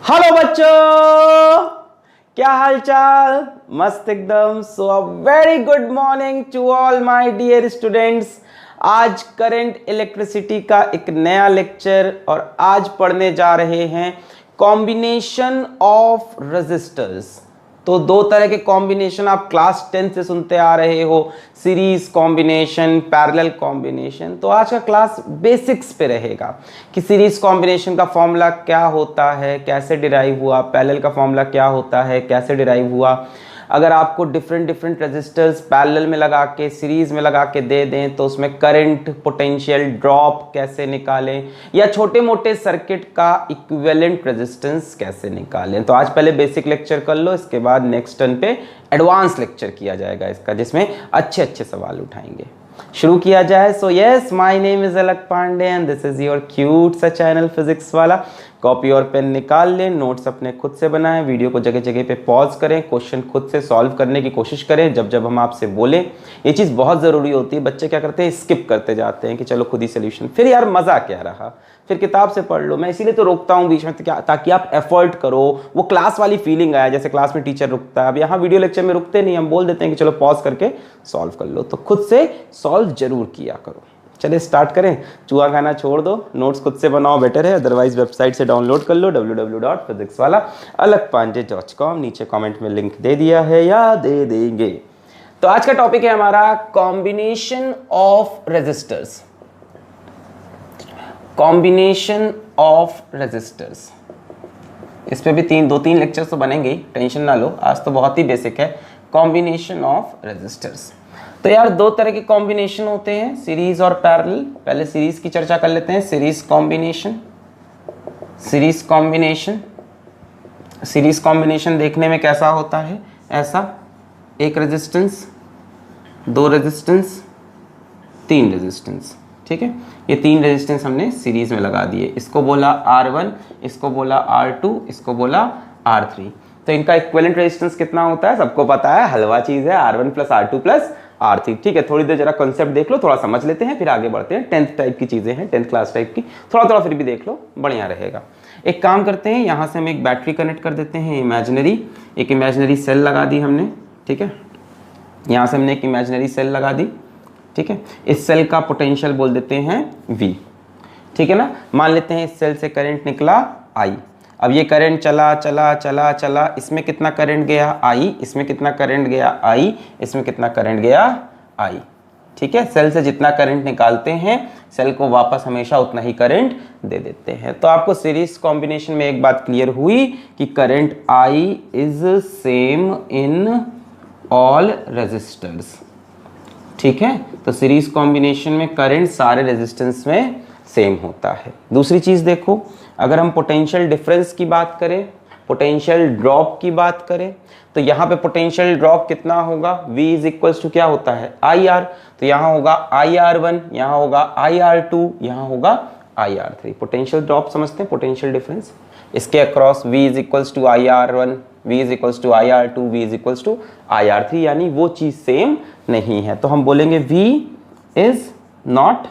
Hello बच्चों, क्या हाल चाल। मस्त एकदम। So a very good morning to all my dear students. आज करंट इलेक्ट्रिसिटी का एक नया लेक्चर और आज पढ़ने जा रहे हैं कॉम्बिनेशन ऑफ रेजिस्टर्स। तो दो तरह के कॉम्बिनेशन आप क्लास 10 से सुनते आ रहे हो, सीरीज कॉम्बिनेशन, पैरेलल कॉम्बिनेशन। तो आज का क्लास बेसिक्स पे रहेगा कि सीरीज कॉम्बिनेशन का फॉर्मूला क्या होता है, कैसे डिराइव हुआ, पैरेलल का फॉर्मूला क्या होता है, कैसे डिराइव हुआ। अगर आपको डिफरेंट डिफरेंट रेजिस्टर्स पैरेलल में लगा के, सीरीज में लगा के दे दें तो उसमें करंट, पोटेंशियल, ड्रॉप कैसे निकालें, या छोटे मोटे सर्किट का इक्विवेलेंट रेजिस्टेंस कैसे निकालें। तो आज पहले बेसिक लेक्चर कर लो, इसके बाद नेक्स्ट टर्न पे एडवांस लेक्चर किया जाएगा इसका, जिसमें अच्छे अच्छे सवाल उठाएंगे। शुरू किया जाए। So yes, my name is Alakh Pandey and this is your cute सा चैनल फिजिक्स वाला। कॉपी और पेन निकाल लें, नोट्स अपने खुद से बनाएं, वीडियो को जगह जगह पे पॉज करें, क्वेश्चन खुद से सॉल्व करने की कोशिश करें जब जब हम आपसे बोलें। ये चीज़ बहुत ज़रूरी होती है। बच्चे क्या करते हैं, स्किप करते जाते हैं कि चलो खुद ही सोल्यूशन, फिर यार मज़ा क्या रहा, फिर किताब से पढ़ लो। मैं इसीलिए तो रोकता हूँ बीच में, ताकि आप एफर्ट करो, वो क्लास वाली फीलिंग आए जैसे क्लास में टीचर रुकता है। अब यहाँ वीडियो लेक्चर में रुकते नहीं, हम बोल देते हैं कि चलो पॉज करके सॉल्व कर लो। तो खुद से सॉल्व जरूर किया करो। चलिए स्टार्ट करें। चूहा खाना छोड़ दो, नोट्स खुद से बनाओ, बेटर है। अदरवाइज वेबसाइट से डाउनलोड कर लो, www.physicswala.com। नीचे कमेंट में लिंक दे दिया है या दे देंगे। तो आज का टॉपिक है हमारा combination of resistors. Combination of resistors, इस पे भी दो तीन लेक्चर्स तो बनेंगे, टेंशन ना लो। आज तो बहुत ही बेसिक है, कॉम्बिनेशन ऑफ रेजिस्टर्स। तो यार दो तरह के कॉम्बिनेशन होते हैं, सीरीज और पैरेलल। पहले सीरीज की चर्चा कर लेते हैं। Series combination, series combination, series combination देखने में कैसा होता है, ऐसा एक रेजिस्टेंस, दो रेजिस्टेंस, तीन रेजिस्टेंस। ठीक है, ये तीन रेजिस्टेंस हमने सीरीज में लगा दिए। इसको बोला R1, इसको बोला R2, इसको बोला R3। तो इनका इक्विवेलेंट रेजिस्टेंस कितना होता है, सबको पता है, हलवा चीज है, R1 plus R2 plus R3। ठीक है, थोड़ी देर जरा कॉन्सेप्ट देख लो, थोड़ा समझ लेते हैं, फिर आगे बढ़ते हैं। 10th टाइप की चीजें हैं, 10th क्लास टाइप की, थोड़ा थोड़ा फिर भी देख लो, बढ़िया रहेगा। एक काम करते हैं, यहाँ से हम एक बैटरी कनेक्ट कर देते हैं, इमेजिनरी। एक इमेजिनरी सेल लगा दी हमने। ठीक है, यहाँ से हमने एक इमेजिनरी सेल लगा दी। ठीक है, इस सेल का पोटेंशियल बोल देते हैं V। ठीक है ना, मान लेते हैं इस सेल से करंट निकला I। अब ये करंट चला चला चला चला, इसमें कितना करंट गया I, इसमें कितना करंट गया I, इसमें कितना करंट गया I। ठीक है, सेल से जितना करंट निकालते हैं, सेल को वापस हमेशा उतना ही करंट दे देते हैं। तो आपको सीरीज कॉम्बिनेशन में एक बात क्लियर हुई कि current I is same in all resistors. ठीक है, तो सीरीज कॉम्बिनेशन में करंट सारे रेजिस्टेंस में सेम होता है। दूसरी चीज देखो, अगर हम पोटेंशियल डिफरेंस की बात करें, पोटेंशियल ड्रॉप की बात करें, तो यहाँ पे पोटेंशियल ड्रॉप कितना होगा, V इज इक्वल्स टू क्या होता है, IR। तो यहाँ होगा IR1, यहाँ होगा IR2, यहाँ होगा IR3। पोटेंशियल ड्रॉप समझते हैं, पोटेंशियल डिफरेंस। इसके across V is equals to IR1, V is equals to IR2, V is equals to IR3, यानी वो चीज सेम नहीं है। तो हम बोलेंगे V is not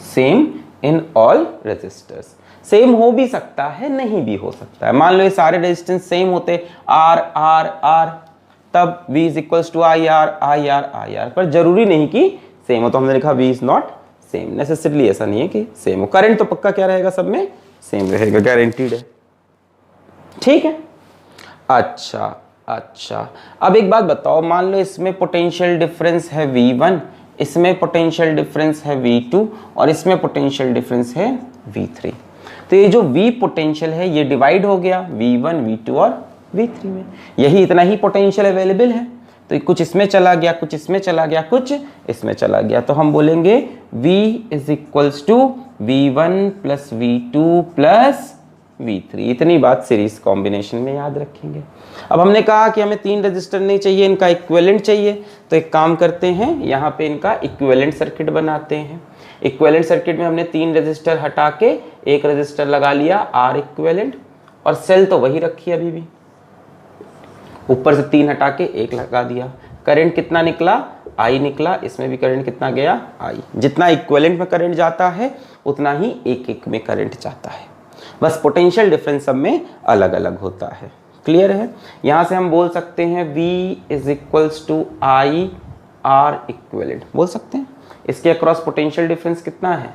same in all resistors. Same हो भी सकता है, नहीं भी हो सकता है। मान लो ये सारे रेजिस्टेंस सेम होते, R R R, तब V is equals to IR IR IR, पर जरूरी नहीं कि सेम हो। तो हमने लिखा V is not same. Necessarily ऐसा नहीं है कि सेम हो। करंट तो पक्का क्या रहेगा, सब में सेम रहेगा, गारंटीड है। ठीक है, अच्छा अच्छा। अब एक बात बताओ, मान लो इसमें पोटेंशियल डिफरेंस है V1, इसमें पोटेंशियल डिफरेंस है V2 और इसमें पोटेंशियल डिफरेंस है V3। तो ये जो V पोटेंशियल है ये डिवाइड हो गया V1, V2 और V3 में। यही इतना ही पोटेंशियल अवेलेबल है। तो कुछ इसमें चला गया, कुछ इसमें चला गया, कुछ इसमें चला गया। तो हम बोलेंगे V is equals to V1 plus V2 plus V3। इतनी बात सीरीज कॉम्बिनेशन में याद रखेंगे। अब हमने कहा कि हमें तीन रजिस्टर नहीं चाहिए, इनका इक्विवेलेंट चाहिए। तो एक काम करते हैं, यहाँ पे इनका इक्विवेलेंट सर्किट बनाते हैं। इक्विवेलेंट सर्किट में हमने तीन रजिस्टर हटा के एक रजिस्टर लगा लिया R इक्विवेलेंट, और सेल तो वही रखी अभी भी, ऊपर से तीन हटा के एक लगा दिया। करंट कितना निकला, I निकला, इसमें भी करंट कितना गया I। जितना इक्विवेलेंट में करंट जाता है उतना ही एक एक में करंट जाता है। बस पोटेंशियल डिफरेंस सब में अलग अलग होता है। क्लियर है? यहां से हम बोल सकते हैं V is equals to I R equivalent, बोल सकते हैं। इसके अक्रॉस पोटेंशियल डिफरेंस कितना है?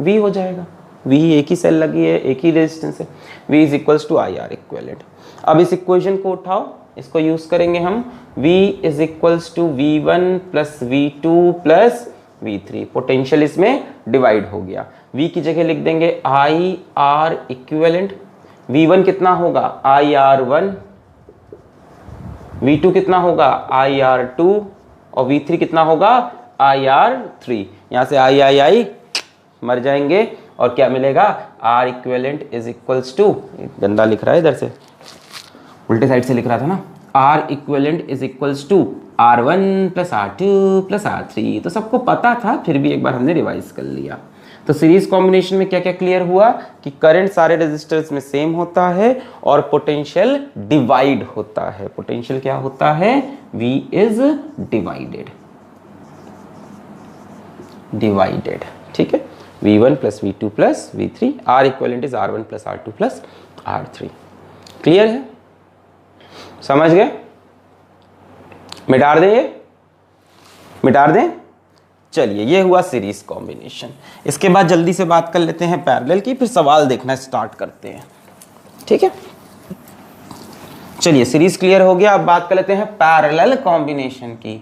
V हो जाएगा। V एक ही सेल लगी है, एक ही रेजिस्टेंस है। V is equals to I R equivalent. अब इस इक्वेशन को उठाओ, इसको यूज करेंगे हम। V is equals to V1 plus V2 plus V3। Potential इसमें डिवाइड हो गया। V की जगह लिख देंगे आई आर इक्विवेलेंट। V1 कितना होगा? IR1। V2 कितना होगा? IR2। और V3 कितना होगा? IR3। यहां से आई मर जाएंगे और क्या मिलेगा? R equivalent is equals to, गंदा लिख रहा है इधर से, उल्टे साइड से लिख रहा था ना, R equivalent is equals to R1 plus R2 plus R3। तो सबको पता था, फिर भी एक बार हमने रिवाइज कर लिया। तो सीरीज कॉम्बिनेशन में क्या क्या क्लियर हुआ कि करंट सारे रेजिस्टर्स में सेम होता है और पोटेंशियल डिवाइड होता है। पोटेंशियल क्या होता है? V is divided. ठीक है, V1 plus V2 plus V3। R equivalent is R1 plus R2 plus R3। Clear है? समझ गए? मिटा दें, मिटा दें। चलिए, ये हुआ सीरीज कॉम्बिनेशन। इसके बाद जल्दी से बात कर लेते हैं पैरेलल की, फिर सवाल देखना स्टार्ट करते हैं। ठीक है, चलिए सीरीज क्लियर हो गया। अब बात कर लेते हैं पैरेलल कॉम्बिनेशन की।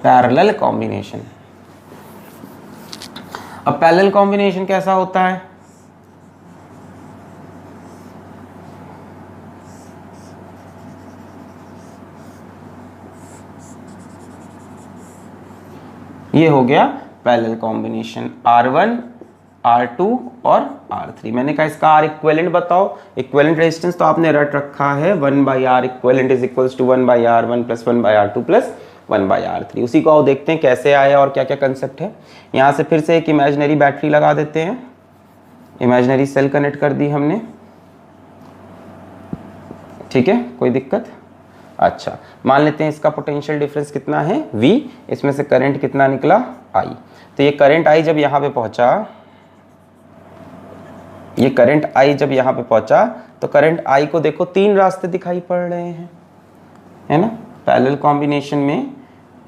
पैरेलल कॉम्बिनेशन, अब पैरेलल कॉम्बिनेशन कैसा होता है? ये हो गया पैरेलल कॉम्बिनेशन R1, R2 और R3। मैंने कहा इसका R इक्विवेलेंट बताओ। इक्विवेलेंट रेजिस्टेंस तो आपने रट रखा है, 1/R equivalent is equals to 1/R1 plus 1/R2 plus 1/R3। उसी को आओ देखते हैं कैसे आया और क्या क्या कंसेप्ट है। यहाँ से फिर से एक इमेजिनरी बैटरी लगा देते हैं। इमेजिनरी सेल कनेक्ट कर दी हमने। ठीक है, कोई दिक्कत? अच्छा, मान लेते हैं इसका पोटेंशियल डिफरेंस कितना है? V। इसमें से करंट कितना निकला? I। तो ये करंट I जब यहाँ पे पहुंचा, ये करंट I जब यहाँ पे पहुंचा तो करंट I को देखो तीन रास्ते दिखाई पड़ रहे हैं, है ना? पैरेलल कॉम्बिनेशन में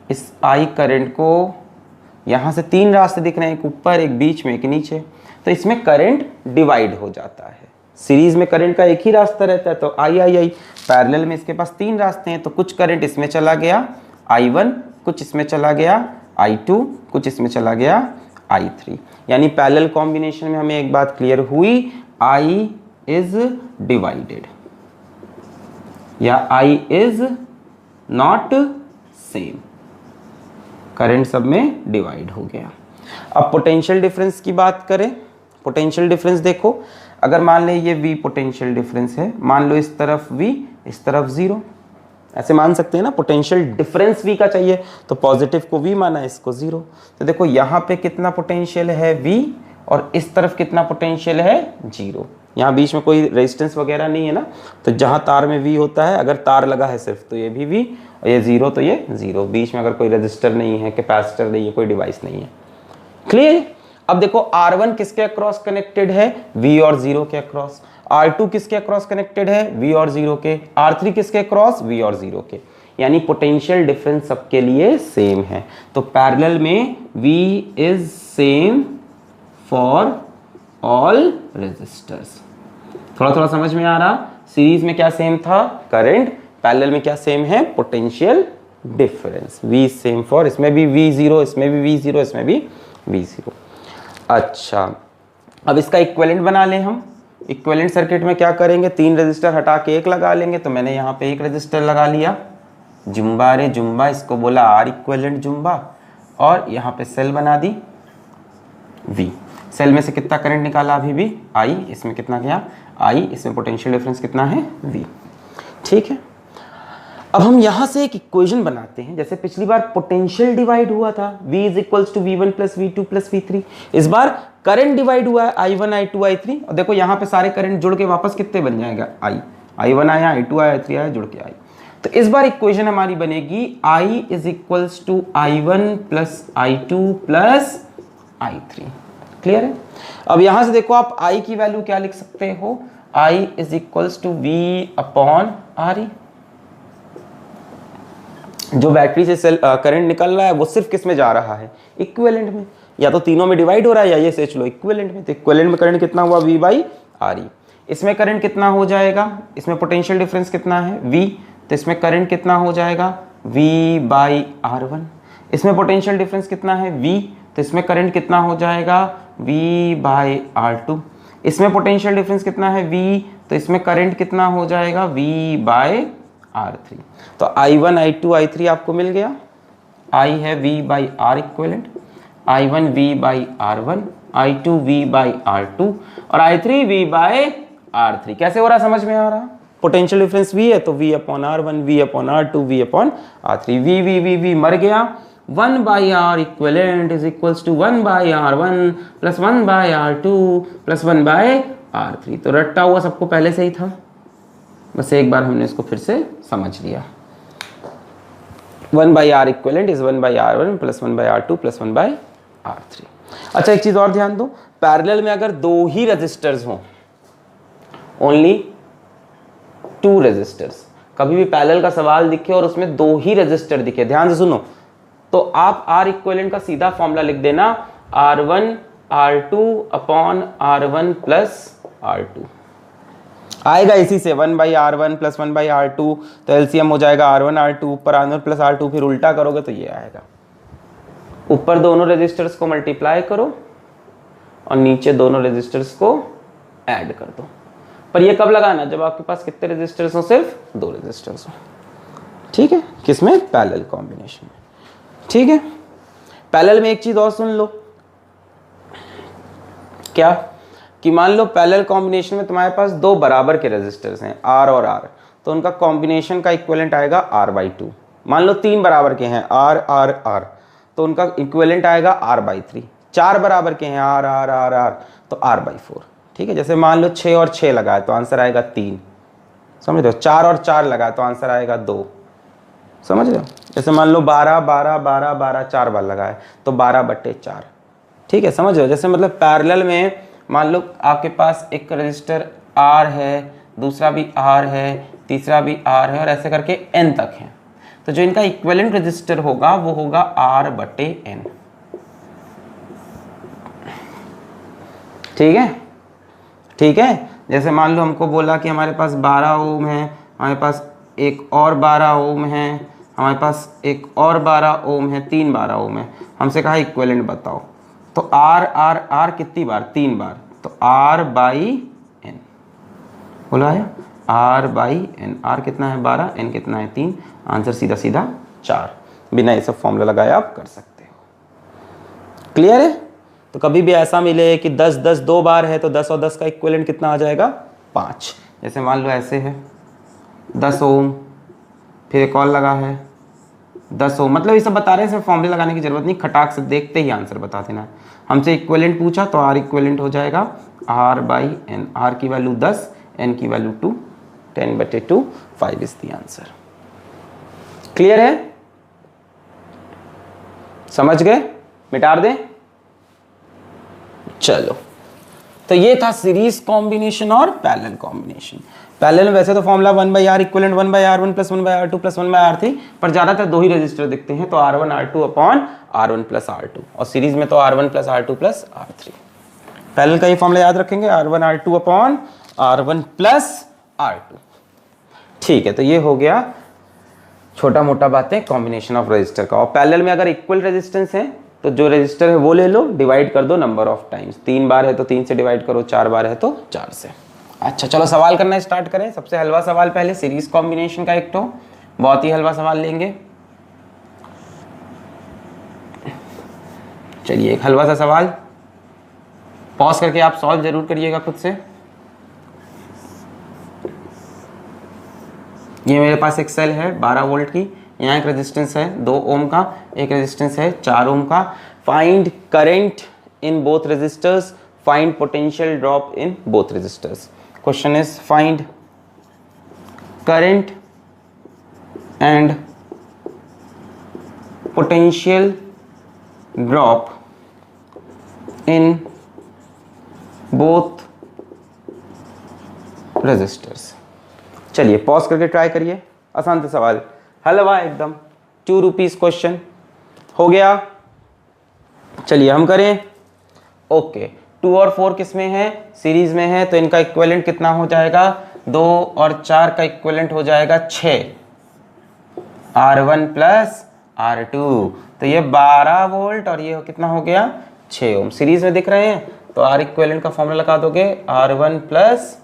इस I करंट को यहाँ से तीन रास्ते दिख रहे हैं, एक ऊपर, एक बीच में, एक नीचे। तो इसमें करंट डिवाइड हो जाता है। सीरीज में करंट का एक ही रास्ता रहता है, तो I। पैरेलल में इसके पास तीन रास्ते हैं, तो कुछ करंट इसमें चला गया I1, कुछ इसमें चला गया I2, कुछ इसमें चला गया I3। यानी पैरेलल कॉम्बिनेशन में हमें एक बात क्लियर हुई, I इज डिवाइडेड या I is not same. Current सब में डिवाइड हो गया। अब पोटेंशियल डिफरेंस की बात करें। पोटेंशियल डिफरेंस देखो, अगर मान ले ये V पोटेंशियल डिफरेंस है, मान लो इस तरफ V, इस तरफ 0, ऐसे मान सकते हैं ना। पोटेंशियल डिफरेंस V का चाहिए तो पॉजिटिव को V माना, इसको 0। तो देखो यहाँ पे कितना पोटेंशियल है V और इस तरफ कितना पोटेंशियल है 0। यहाँ बीच में कोई रेजिस्टेंस वगैरह नहीं है ना, तो जहाँ तार में V होता है, अगर तार लगा है सिर्फ तो ये भी V, और ये 0 तो ये 0। बीच में अगर कोई रजिस्टर नहीं है, कैपेसिटर नहीं है, कोई डिवाइस नहीं है। क्लियर? अब देखो R1 किसके अक्रॉस कनेक्टेड है? V और 0 के अक्रॉस। R2 किसके अक्रॉस कनेक्टेड है? V और 0 के। R3 किसके अक्रॉस? V और 0 के। यानी पोटेंशियल डिफरेंस सबके लिए सेम है। तो पैरेलल में V इज सेम फॉर ऑल रेजिस्टर्स। थोड़ा थोड़ा समझ में आ रहा? सीरीज में क्या सेम था? करंट। पैरेलल में क्या सेम है? Potential difference. V same for, इसमें भी V0, इसमें भी V0, इसमें भी V0। अच्छा, अब इसका इक्विवेलेंट बना लें हम। इक्विवेलेंट सर्किट में क्या करेंगे? तीन रेजिस्टर हटा के एक लगा लेंगे। तो मैंने यहाँ पे एक रेजिस्टर लगा लिया, जुम्बा रे जुम्बा, इसको बोला R इक्विवेलेंट जुम्बा, और यहाँ पे सेल बना दी V। सेल में से कितना करंट निकाला अभी भी? I। इसमें कितना गया? I। इसमें पोटेंशियल डिफरेंस कितना है? V। ठीक है, अब हम यहां से एक इक्वेशन बनाते हैं। जैसे पिछली बार पोटेंशियल डिवाइड हुआ था, V is equals to V1 plus V2 plus V3। इस बार करंट डिवाइड हुआ है, I1, I2, I3। और देखो यहाँ पे सारे करंट जुड़ के वापस कितने बन जाएगा? I1 आया, I2 आया, I3 आया, जुड़ के आई। तो इस बार इक्वेशन हमारी बनेगी I is equals to I1 plus I2 plus I3। Clear है? अब यहां से देखो आप I की वैल्यू क्या लिख सकते हो, I is equals to V upon RE। जो बैटरी से करंट निकल रहा है वो सिर्फ किस में जा रहा है, इक्विवेलेंट में, या तो तीनों में डिवाइड हो रहा है या ये सोच लो इक्विवेलेंट में। तो इक्विवेलेंट में करंट कितना हुआ, V बाई RE। इसमें करंट कितना हो जाएगा, इसमें पोटेंशियल डिफरेंस कितना है V, तो इसमें करंट कितना हो जाएगा V बाई R1। इसमें पोटेंशियल डिफरेंस कितना है V, तो इसमें करंट कितना हो जाएगा V बाई R2। इसमें पोटेंशियल डिफरेंस कितना है V, तो इसमें करंट कितना हो जाएगा V बाई R3। तो I1 I2 I3 आपको मिल गया। I है V by R equivalent, I1 V by R1, I2 V by R2 और I3 V बाई R3। कैसे हो रहा, समझ में आ रहा, पोटेंशियल डिफरेंस V है तो V upon R1, V upon R2, V upon R3। V मर गया, 1 by R equivalent is equals to 1 by R1 plus 1 by R2 plus 1 by R3। तो रट्टा हुआ सबको पहले से ही था, बस एक बार हमने इसको फिर से समझ लिया। 1 by R equivalent is 1 by R1 plus 1 by R2 plus 1 by R3। अच्छा एक चीज और ध्यान दो, पैरेलल में अगर दो ही रेजिस्टर्स हों, ओनली 2 रेजिस्टर्स, कभी भी पैरेलल का सवाल दिखे और उसमें दो ही रेजिस्टर दिखे, ध्यान से सुनो, तो आप R इक्विवेलेंट का सीधा फॉर्मूला लिख देना R1 R2 upon R1 plus R2। आएगा इसी से 1 by R1 plus 1 by R2, तो एलसीएम हो जाएगा R1 R2 ऊपर R1 प्लस R2, फिर उल्टा करोगे तो ये आएगा। ऊपर दोनों रेजिस्टर्स को मल्टीप्लाई करो और नीचे दोनों रेजिस्टर्स को ऐड कर दो। पर ये कब लगाना, जब आपके पास कितने रेजिस्टर्स हो, सिर्फ 2 रेजिस्टर्स हो, ठीक है, किसमें, पैरेलल कॉम्बिनेशन में, ठीक है। पैरेलल में एक चीज और सुन लो, क्या कि मान लो पैरेलल कॉम्बिनेशन में तुम्हारे पास 2 बराबर के रेजिस्टर्स हैं R और R, तो उनका कॉम्बिनेशन का इक्विवेलेंट आएगा R/2। मान लो 3 बराबर के हैं R R R, तो उनका इक्विवेलेंट आएगा R/3। 4 बराबर के हैं R R R R, तो R/4, ठीक है। जैसे मान लो 6 और 6 लगाए तो आंसर आएगा 3, समझ रहे हो। 4 और 4 लगाए तो आंसर आएगा 2, समझ रहे हो। जैसे मान लो 12 12 12 12 4 बार लगाए तो 12/4, ठीक है, समझ रहे हो। जैसे मतलब पैरेलल में मान लो आपके पास एक रजिस्टर R है, दूसरा भी R है, तीसरा भी R है और ऐसे करके N तक है, तो जो इनका इक्विवेलेंट रजिस्टर होगा वो होगा R/N, ठीक है, ठीक है। जैसे मान लो हमको बोला कि हमारे पास 12 ओम है, हमारे पास एक और 12 ओम है, हमारे पास एक और 12 ओम है, 3 12 ओम है, हमसे कहा इक्विवेलेंट बताओ, तो R R R कितनी बार, 3 बार, तो R/N, बोला है R/N। R कितना है 12, N कितना है 3, आंसर सीधा सीधा 4, बिना ये सब फॉर्मूला लगाए आप कर सकते हो, क्लियर है। तो कभी भी ऐसा मिले कि 10 10 2 बार है तो 10 और 10 का इक्विवेलेंट कितना आ जाएगा, 5। जैसे मान लो ऐसे है 10 ओम, फिर एक और लगा है 10 ओम, मतलब ये सब बता रहे हैं, इसमें फॉर्मूले लगाने की जरूरत नहीं, खटाक से देखते ही आंसर बता देना है। हमसे इक्विवेलेंट पूछा तो R इक्विवेलेंट हो जाएगा R/N। R की वैल्यू 10, N की value 2, 10/2, 5 is the answer. Clear है, समझ गए, मिटा दें, चलो। तो ये था सीरीज कॉम्बिनेशन और पैरेलल कॉम्बिनेशन। पैरेलल में वैसे तो formula 1/R equivalent 1/R1 plus 1/R2 plus 1/R3, पर ज्यादातर 2 ही रजिस्टर दिखते हैं, तो R1 R2 upon R1 plus R2, और सीरीज में तो R1 plus R2 plus R3। Parallel का ये फॉर्मूला याद रखेंगे, R1 R2 upon R1 plus R2, ठीक है। तो ये हो गया छोटा मोटा बातें कॉम्बिनेशन ऑफ रजिस्टर का। और पैरेलल में अगर इक्वल रेजिस्टेंस है तो जो रजिस्टर है वो ले लो, डिवाइड कर दो नंबर ऑफ टाइम्स, 3 बार है तो 3 से डिवाइड करो, 4 बार है तो 4 से। अच्छा चलो सवाल करना स्टार्ट करें। सबसे हलवा सवाल पहले सीरीज कॉम्बिनेशन का एक तो बहुत ही हलवा सवाल लेंगे। चलिए एक हलवा सा सवाल, पॉज करके आप सॉल्व जरूर करिएगा खुद से। ये मेरे पास एक सेल है 12 वोल्ट की, यहाँ एक रेजिस्टेंस है 2 ओम का, एक रेजिस्टेंस है 4 ओम का। Find current in both resistors, find potential drop in both resistors. Question is find current and potential drop in both resistors. चलिए पॉज करके ट्राई करिए, आसान सा सवाल, हलवा एकदम, 2 रुपीज क्वेश्चन हो गया। चलिए हम करें। ओके 2 और 4 किस में है, सीरीज में है, तो इनका इक्विवेलेंट कितना हो जाएगा, 2 और 4 का इक्विवेलेंट हो जाएगा 6, R1 प्लस R2, तो ये 12 वोल्ट और ये कितना हो गया 6 ओम। सीरीज में दिख रहे हैं तो R इक्विवेलेंट का फॉर्मूला लगा दोगे, R1 प्लस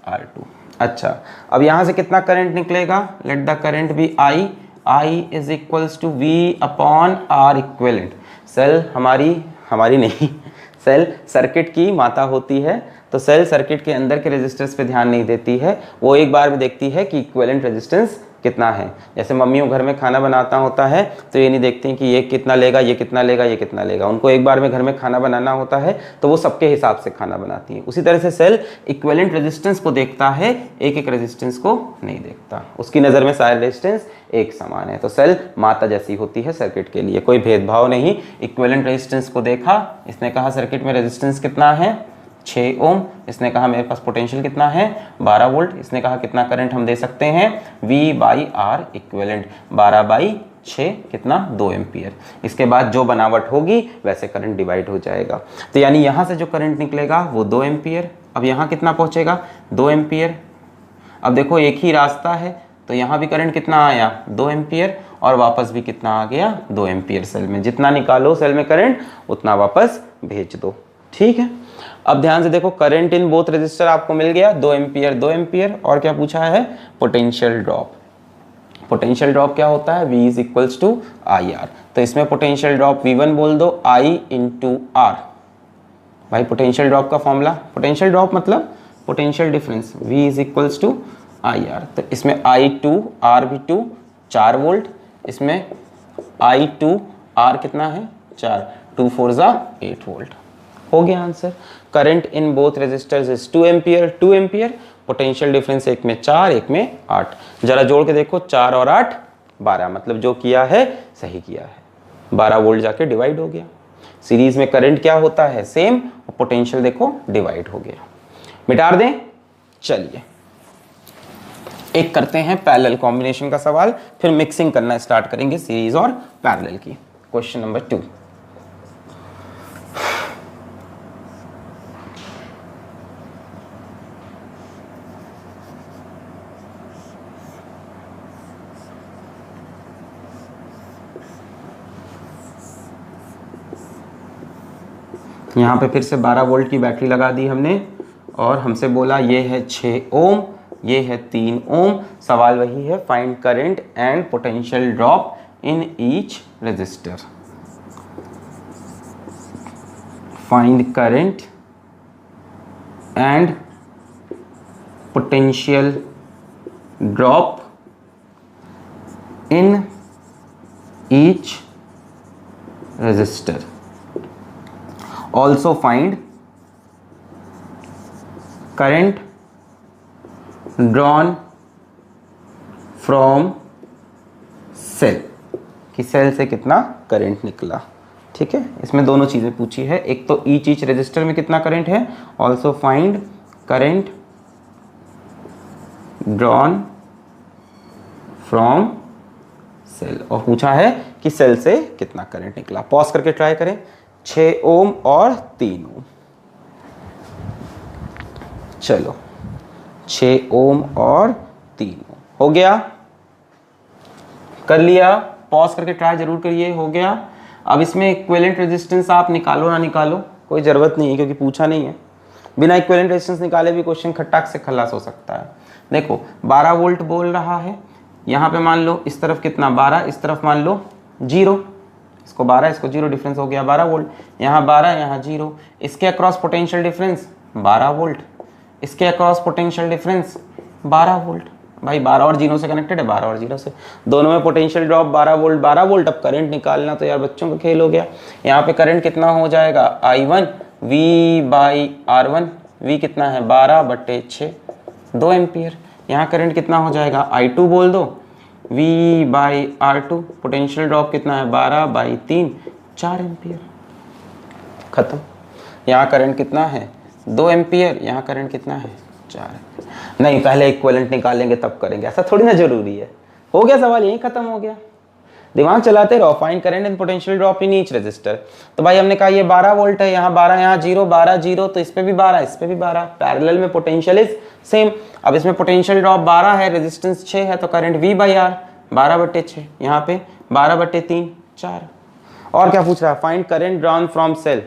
R2। अच्छा अब यहां से कितना करंट निकलेगा, let the current be I is equals to V upon R equivalent. Cell हमारी नहीं, सेल सर्किट की माता होती है, तो सेल सर्किट के अंदर के रेजिस्टेंस पे ध्यान नहीं देती है, वो एक बार में देखती है कि इक्विवेलेंट रेजिस्टेंस कितना है। जैसे मम्मियों घर में खाना बनाता होता है तो ये नहीं देखती हैं कि ये कितना लेगा, ये कितना लेगा, ये कितना लेगा, उनको एक बार में घर में खाना बनाना होता है तो वो सबके हिसाब से खाना बनाती है। उसी तरह से सेल इक्विवेलेंट रेजिस्टेंस को देखता है, एक एक रेजिस्टेंस को नहीं देखता, उसकी नज़र में सारे रेजिस्टेंस एक समान है। तो सेल माता जैसी होती है सर्किट के लिए, कोई भेदभाव नहीं। इक्विवेलेंट रेजिस्टेंस को देखा, इसने कहा सर्किट में रेजिस्टेंस कितना है 6 ओम, इसने कहा मेरे पास पोटेंशियल कितना है 12 वोल्ट, इसने कहा कितना करंट हम दे सकते हैं V बाई आर इक्विवेलेंट, 12 बाई 6 कितना 2 एम्पियर। इसके बाद जो बनावट होगी वैसे करंट डिवाइड हो जाएगा, तो यानी यहाँ से जो करंट निकलेगा वो 2 एम्पियर। अब यहाँ कितना पहुँचेगा 2 एम्पियर। अब देखो एक ही रास्ता है तो यहाँ भी करंट कितना आया 2 एम्पियर और वापस भी कितना आ गया 2 एम्पियर। सेल में जितना निकालो सेल में करंट उतना वापस भेज दो, ठीक है। अब ध्यान से देखो, करंट इन बोथ रेजिस्टर आपको मिल गया 2 एम्पियर 2 एम्पियर, और क्या पूछा है पोटेंशियल ड्रॉप। पोटेंशियल ड्रॉप क्या होता है, V is equals to I R, तो इसमें पोटेंशियल ड्रॉप V1 बोल दो, I इंटू आर। भाई पोटेंशियल ड्रॉप का फॉर्मूला, पोटेंशियल ड्रॉप मतलब potential difference, V is equals to I R, तो इसमें I2 R V2 4 वोल्ट, इसमें I2 R कितना है 4, 2 4 जा 8 वोल्ट। हो गया answer. Current in both resistors is 2 ampere 2 ampere, potential difference एक में 4 एक में 8। जरा जोड़ के देखो 4 और 8 12, मतलब जो किया है सही किया है, 12 वोल्ट जाके डिवाइड हो गया। सीरीज में करंट क्या होता है सेम, और पोटेंशियल देखो डिवाइड हो गया। मिटा दें। चलिए एक करते हैं पैरेलल कॉम्बिनेशन का सवाल, फिर मिक्सिंग करना स्टार्ट करेंगे सीरीज और पैरेलल की। Question number 2। यहाँ पे फिर से 12 वोल्ट की बैटरी लगा दी हमने और हमसे बोला ये है 6 ओम, ये है 3 ओम। सवाल वही है, find current and potential drop in each resistor. Find current and potential drop in each resistor. Also find current drawn from cell, कि सेल से कितना करंट निकला। ठीक है, इसमें दोनों चीज़ें पूछी है, एक तो ईच रेजिस्टर में कितना करंट है, also find current drawn from cell, और पूछा है कि सेल से कितना करंट निकला। पॉज करके ट्राई करें। 6 ओम और 3 ओम, चलो 6 ओम और 3 ओम हो गया, कर लिया। पॉज करके ट्राई जरूर करिए, हो गया। अब इसमें इक्विवेलेंट रेजिस्टेंस आप निकालो ना निकालो कोई ज़रूरत नहीं है, क्योंकि पूछा नहीं है। बिना इक्विवेलेंट रेजिस्टेंस निकाले भी क्वेश्चन खट्टाक से खलास हो सकता है। देखो 12 वोल्ट बोल रहा है, यहाँ पे मान लो इस तरफ कितना 12, इस तरफ मान लो 0, इसको 12 इसको 0, डिफरेंस हो गया 12 वोल्ट। यहाँ 12 यहाँ 0, इसके अक्रॉस पोटेंशियल डिफरेंस 12 वोल्ट, इसके अक्रॉस पोटेंशियल डिफरेंस 12 वोल्ट। भाई 12 और 0 से कनेक्टेड है, 12 और 0 से, दोनों में पोटेंशियल ड्रॉप 12 वोल्ट 12 वोल्ट। अब करंट निकालना तो यार बच्चों का खेल हो गया। यहाँ पे करंट कितना हो जाएगा I1 V by R1, V कितना है 12/6 2 एम्पियर। यहाँ करंट कितना हो जाएगा I2 बोल दो, V by R2, potential drop कितना है 12/3 4 एम्पियर। खत्म। यहाँ करंट कितना है 2 एम्पियर, यहाँ करंट कितना है 4। नहीं, पहले इक्विवेलेंट निकालेंगे तब करेंगे, ऐसा थोड़ी ना जरूरी है। हो गया सवाल, यहीं खत्म हो गया। दिमाग चलाते रहो। Find current and potential drop in each resistor. तो भाई हमने कहा ये 12 वोल्ट है, यहाँ 12, यहाँ 0, 12 0, तो इस पे भी 12, इस पे भी 12। पैरेलल में पोटेंशियल इज सेम। अब इसमें पोटेंशियल ड्रॉप 12 है, रेजिस्टेंस 6 है, तो करंट V बाई R 12/6, यहाँ पे 12/3 4। और क्या पूछ रहा है? Find current drawn from cell.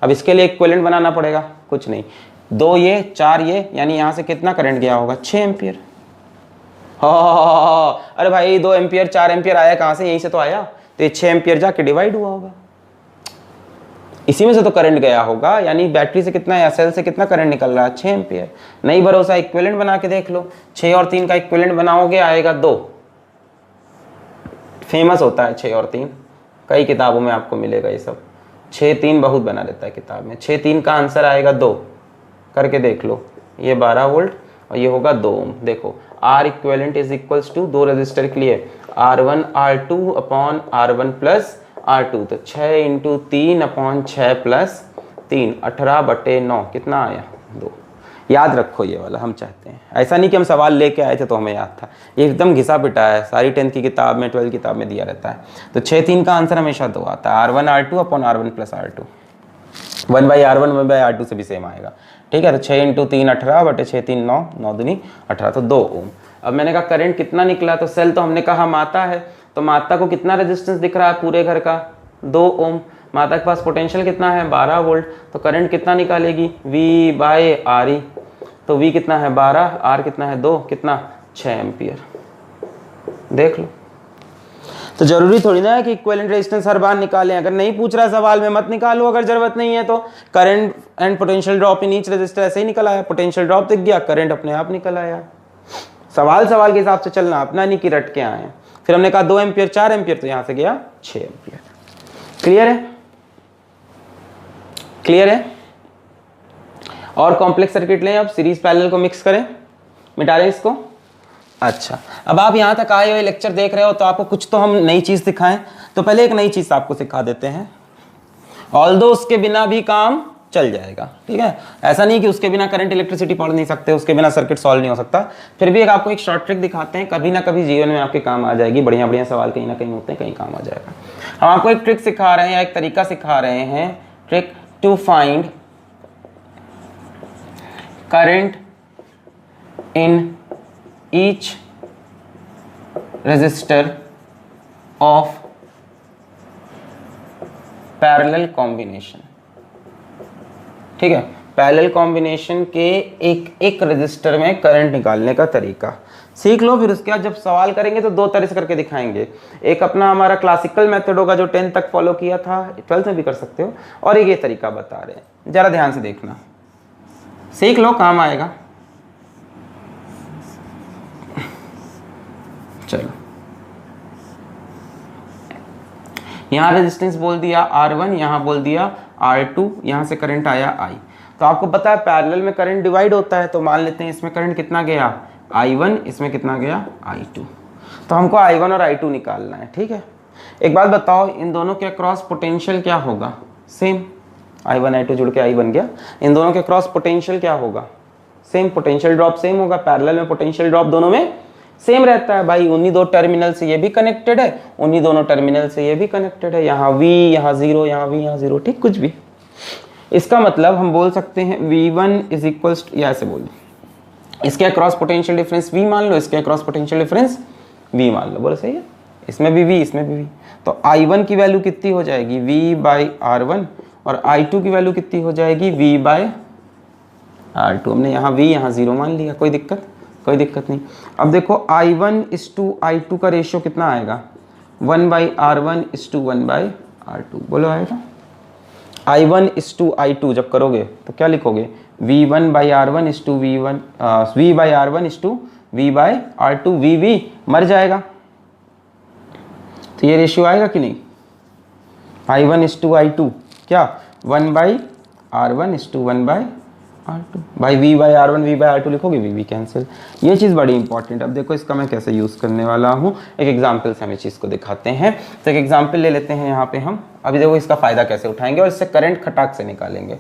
अब इसके लिए इक्विवेलेंट बनाना पड़ेगा, कुछ नहीं, 2 ये 4 ये, यानी यहाँ से कितना करंट गया होगा 6 एम्पियर। अरे भाई 2 एम्पियर 4 एम्पियर आया कहाँ से? यहीं से तो आया, तो ये 6 एम्पियर जाके डिवाइड हुआ होगा, इसी में से तो करंट गया होगा। यानी बैटरी से कितना या सेल से कितना करंट निकल रहा है 6 एम्पियर। नहीं भरोसा, इक्विवेलेंट बना के देख लो। 6 और 3 का इक्विवेलेंट बनाओगे आएगा 2। फेमस होता है 6 और 3, कई किताबों में आपको मिलेगा ये सब। 6 3 बहुत बना रहता है किताब में। 6 3 का आंसर आएगा 2, करके देख लो। ये 12 वोल्ट और ये होगा 2 ओम। देखो R equivalent is equals to 2 resistor के लिए R1 R2 upon R1 plus R2, तो 6 इंटू 3 अपॉन 6 प्लस 3, 18/9 कितना आया 2। याद रखो ये वाला हम चाहते हैं, ऐसा नहीं कि हम सवाल लेके आए थे तो हमें याद था, ये एकदम घिसा पिटा है, सारी 10th की किताब में 12th किताब में दिया रहता है। तो 6 3 का आंसर हमेशा 2 आता है। R1 R2 upon R1 plus R2, 1/R1 1/R2 से भी सेम आएगा। ठीक है, तो 6 इंटू 3 18/6 3 9, 9 दूनी 18, तो 2 ओम। अब मैंने कहा करंट कितना निकला, तो सेल तो हमने कहा माता है, तो माता को कितना रेजिस्टेंस दिख रहा है पूरे घर का 2 ओम। माता के पास पोटेंशियल कितना है 12 वोल्ट, तो करंट कितना निकालेगी V बाय RE, तो V कितना है 12, R कितना है 2, कितना 6 एम्पियर। देख लो, तो जरूरी थोड़ी ना है कि इक्विवेलेंट रेजिस्टेंस हर बार निकालें। अगर नहीं पूछ रहा सवाल में मत निकालो, अगर जरूरत नहीं है तो। Current and potential drop in each resistor ऐसे ही निकल आया, पोटेंशियल ड्रॉप दिख गया, करंट अपने आप निकल आया। सवाल के हिसाब से चलना, अपना नहीं कि रट के आए। फिर हमने कहा 2 एम्पियर 4 एम्पियर, तो यहां से गया 6 एम्पियर। क्लियर है? क्लियर है? और कॉम्प्लेक्स सर्किट लें, अब सीरीज पैरेलल को मिक्स करें, मिटा लें इसको। अच्छा, अब आप यहाँ तक आए हुए लेक्चर देख रहे हो, तो आपको कुछ तो हम नई चीज़ सिखाएं। तो पहले एक नई चीज़ आपको सिखा देते हैं, ऑल्दो उसके बिना भी काम चल जाएगा। ठीक है, ऐसा नहीं कि उसके बिना करंट इलेक्ट्रिसिटी पढ़ नहीं सकते, उसके बिना सर्किट सॉल्व नहीं हो सकता। फिर भी एक आपको एक शॉर्ट ट्रिक दिखाते हैं, कभी ना कभी जीवन में आपके काम आ जाएगी। बढ़िया बढ़िया सवाल कहीं ना कहीं होते हैं, कहीं काम आ जाएगा। हम आपको एक ट्रिक सिखा रहे हैं या एक तरीका सिखा रहे हैं, trick to find current in each resistor of parallel combination। ठीक है, पैरेलल कॉम्बिनेशन के एक रजिस्टर में करंट निकालने का तरीका सीख लो। फिर उसके बाद जब सवाल करेंगे तो 2 तरह से करके दिखाएंगे। एक अपना हमारा क्लासिकल मेथड होगा जो 10th तक फॉलो किया था, 12th में भी कर सकते हो, और एक ये तरीका बता रहे हैं, जरा ध्यान से देखना, सीख लो, काम आएगा। चलो, यहां रेजिस्टेंस बोल दिया R1, यहां बोल दिया R2, यहां से करंट आया I। तो आपको पता है पैरेलल में करंट डिवाइड होता है, तो मान लेते हैं इसमें करंट कितना गया I1, इसमें कितना गया I2। तो हमको I1 और I2 निकालना है। ठीक है, एक बात बताओ, इन दोनों के अक्रॉस पोटेंशियल क्या होगा? सेम, I1 I2 जुड़ के I बन गया। इन दोनों के अक्रॉस पोटेंशियल क्या होगा? सेम, पोटेंशियल ड्रॉप सेम होगा। पैरेलल में पोटेंशियल ड्रॉप दोनों में सेम रहता है भाई। उन्हीं 2 टर्मिनल से ये भी कनेक्टेड है, उन्हीं दोनों टर्मिनल से ये भी कनेक्टेड है। यहाँ V यहाँ 0, यहाँ V यहाँ 0, ठीक, कुछ भी। इसका मतलब हम बोल सकते हैं V1 इज इक्वल्स, या ऐसे बोल, इसके अक्रॉस पोटेंशियल डिफरेंस V मान लो, इसके अक्रॉस पोटेंशियल डिफरेंस V मान लो। बोलो सही है? इसमें भी V, इसमें भी V। तो I1 की वैल्यू कितनी हो जाएगी V बाई R1, और I2 की वैल्यू कितनी हो जाएगी V बाय R2। हमने यहाँ V यहाँ 0 मान लिया, कोई दिक्कत? कोई दिक्कत नहीं। अब देखो I1 इस टू I2 का रेशियो कितना आएगा? 1/R1 इस टू 1/R2। बोलो आएगा? I1 इस टू I2 जब करोगे तो क्या लिखोगे? V1/R1 इस टू V/R1 इस टू V/R2। V मर जाएगा, तो ये रेशियो आएगा कि नहीं? I1 इस टू I2 क्या 1/R1 इस टू 1/R2। भाई V/R1 V/R2 लिखोगे, V कैंसिल। ये चीज़ बड़ी इंपॉर्टेंट। अब देखो इसका मैं कैसे यूज़ करने वाला हूँ, एक एग्जाम्पल से हम इस चीज़ को दिखाते हैं। तो एक एग्जाम्पल ले लेते हैं यहाँ पे हम। अभी देखो इसका फ़ायदा कैसे उठाएंगे और इससे करंट खटाक से निकालेंगे।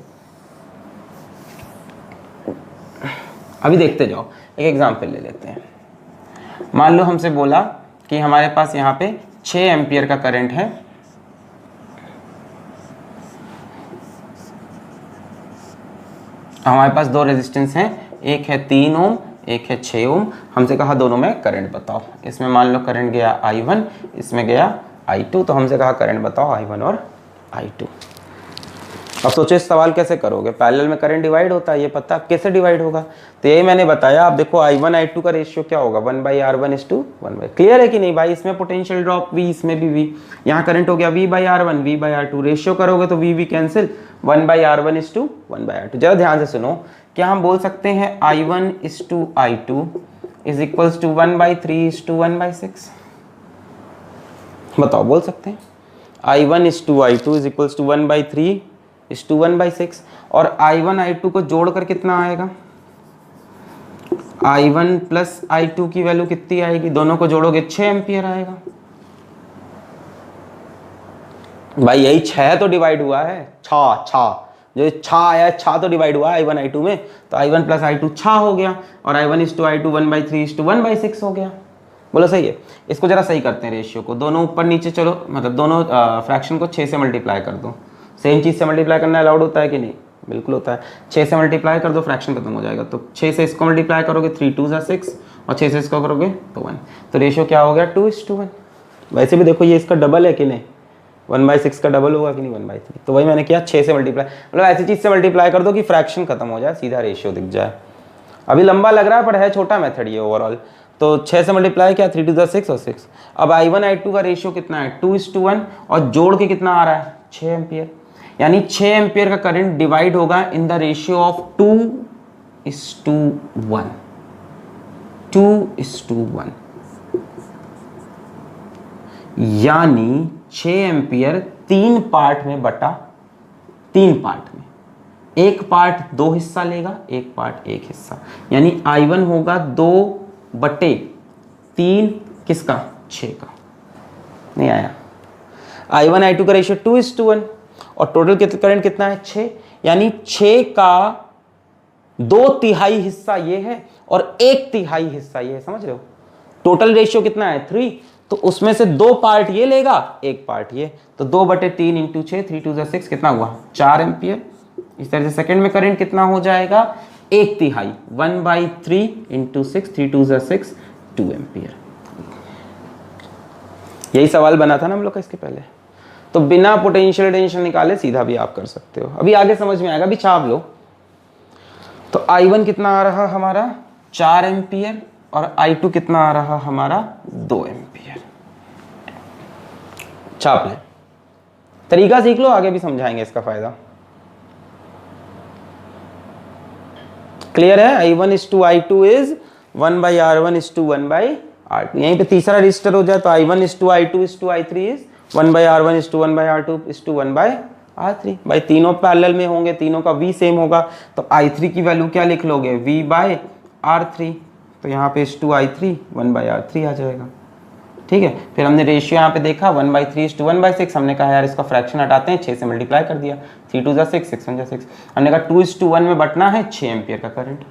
अभी देखते जाओ, एक एग्जाम्पल ले लेते हैं। मान लो हमसे बोला कि हमारे पास यहाँ पे 6 एम्पियर का करंट है, हमारे पास दो रेजिस्टेंस हैं, एक है 3 ओम, एक है 6 ओम। हमसे कहा दोनों में करंट बताओ। इसमें मान लो करंट गया I1, इसमें गया I2, तो हमसे कहा करंट बताओ I1 और I2। अब सोचो इस सवाल कैसे करोगे, पैरेलल में करंट डिवाइड होता है, ये पता, कैसे डिवाइड होगा, तो यही मैंने बताया। आप देखो I1 I2 का रेशियो क्या होगा, 1/R1:1। क्लियर है कि नहीं भाई, इसमें पोटेंशियल ड्रॉप V, इसमें भी V, यहाँ करंट हो गया V/R1 V/R2, रेशियो करोगे तो V कैंसिल, 1/R1:1/R2। जरा ध्यान से सुनो, क्या हम बोल सकते हैं I1:I2 इज इक्वल्स टू 1/3:1/6? बताओ, बोल सकते हैं I1:I2 इज इक्वल्स टू 1/3:1/6। और I1 I2 को जोड़कर कितना आएगा, I1 प्लस I2 की वैल्यू कितनी आएगी, दोनों को जोड़ोगे 6 एम्पियर आएगा। भाई यही 6 तो डिवाइड हुआ है, 6 जो 6 आया, 6 तो डिवाइड हुआ है I1 I2 में, तो I1 प्लस I2 6 हो गया, और I1:I2 1/3:1/6 हो गया। बोलो सही है। इसको जरा सही करते हैं रेशियो को, दोनों ऊपर नीचे चलो, मतलब दोनों फ्रैक्शन को 6 से मल्टीप्लाई कर दो। सेम चीज़ से मल्टीप्लाई करना अलाउड होता है कि नहीं, बिल्कुल होता है। 6 से मल्टीप्लाई कर दो, फ्रैक्शन खत्म हो जाएगा। तो 6 से इसको मल्टीप्लाई करोगे 3 2 6, और 6 से इसको करोगे तो 1, तो रेशियो क्या हो गया 2:1। वैसे भी देखो ये इसका डबल है कि नहीं, 1/6 का डबल होगा कि नहीं, 1/3। तो वही मैंने किया 6 से मल्टीप्लाई, मतलब ऐसी चीज़ से मल्टीप्लाई कर दो कि फ्रैक्शन खत्म हो जाए, सीधा रेशियो दिख जाए। अभी लंबा लग रहा है पर है छोटा मेथड ये ओवरऑल। तो 6 से मल्टीप्लाई किया, 3 2 6 और 6। अब I1 I2 का रेशियो कितना है 2:1, और जोड़ के कितना आ रहा है 6 एम्पियर, यानी 6 एम्पियर का करंट डिवाइड होगा इन द रेशियो ऑफ 2:1। 2:1 यानी 6 एम्पियर 3 पार्ट में बटा 3 पार्ट में, एक पार्ट 2 हिस्सा लेगा, एक पार्ट 1 हिस्सा, यानी I1 होगा 2/3 किसका, 6 का। नहीं आया। I1 I2 का रेशियो 2:1, और टोटल करंट कितना है 6, यानी 6 का 2/3 हिस्सा ये है और 1/3 हिस्सा ये है, समझ रहे हो। टोटल रेशियो कितना है 3, तो उसमें से 2 पार्ट ये लेगा, 1 पार्ट ये, तो 2/3 इंटू 6, 3 2 6 कितना हुआ 4 एम्पियर। इस तरह से सेकंड में करंट कितना हो जाएगा 1/3, 1/3 इंटू 6, 3 2 6, 2 एम्पियर। यही सवाल बना था ना हम लोग का इसके पहले। तो बिना पोटेंशियल टेंशन निकाले सीधा भी आप कर सकते हो। अभी आगे समझ में आएगा, अभी छाप लो। तो I1 कितना आ रहा हमारा 4 एम्पियर, और I2 कितना आ रहा हमारा 2 एम्पियर। छाप ले, तरीका सीख लो, आगे भी समझाएंगे इसका फायदा। क्लियर है। I1:I2 is 1/R1:1/R2। यहीं पे तीसरा रजिस्टर हो जाए तो I1:I2:I3 इज 1/R1:1/R2:1/R3। भाई तीनों पैरेलल में होंगे, तीनों का V सेम होगा, तो I3 की वैल्यू क्या लिख लोगे V/R3, तो यहाँ पे 2I3 1/R3 आ जाएगा। ठीक है। फिर हमने रेशियो यहाँ पे देखा 1/3:1/6, हमने कहा यार इसका फ्रैक्शन हटाते हैं, 6 से मल्टीप्लाई कर दिया, 3 2 6, 6 1 6। हमने कहा 2:1 में बटना है 6 एम्पियर का करंट,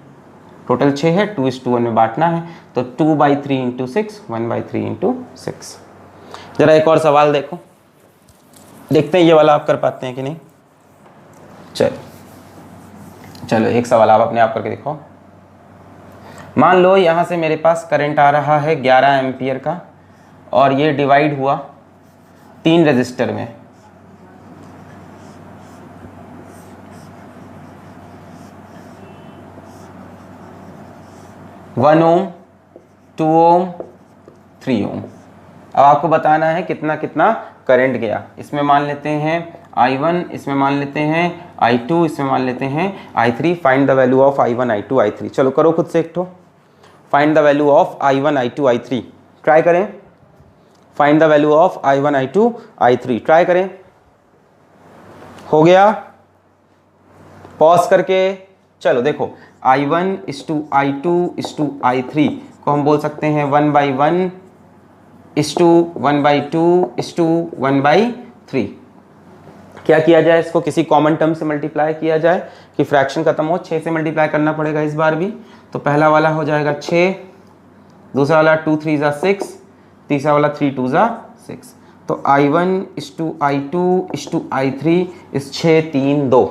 टोटल 6 है, 2:1 में बांटना है, तो 2/3 इंटू 6, 1/3 इंटू 6। जरा एक और सवाल देखो, देखते हैं ये वाला आप कर पाते हैं कि नहीं। चलो एक सवाल आप अपने आप करके देखो। मान लो यहाँ से मेरे पास करंट आ रहा है 11 एम्पियर का, और ये डिवाइड हुआ 3 रेजिस्टर में। वन ओम, 2 ओम, 3 ओम। अब आपको बताना है कितना कितना करंट गया। इसमें मान लेते हैं I1, इसमें मान लेते हैं I2, इसमें मान लेते हैं I3। Find the value of I1 I2 I3। चलो करो खुद से एक ठो, find the value of I1 I2 I3। Try करें, find the value of I1 I2 I3, try करें। हो गया, पॉज करके चलो देखो, I1:I2:I3 को हम बोल सकते हैं 1/1:1/2:1/3। क्या किया जाए, इसको किसी कॉमन टर्म से मल्टीप्लाई किया जाए कि फ्रैक्शन खत्म हो, 6 से मल्टीप्लाई करना पड़ेगा इस बार भी, तो पहला वाला हो जाएगा 6, दूसरा वाला 2 3 ज़ा 6, तीसरा वाला 3 2 ज़ा 6। तो I1:I2:I3 इस 6 3 2,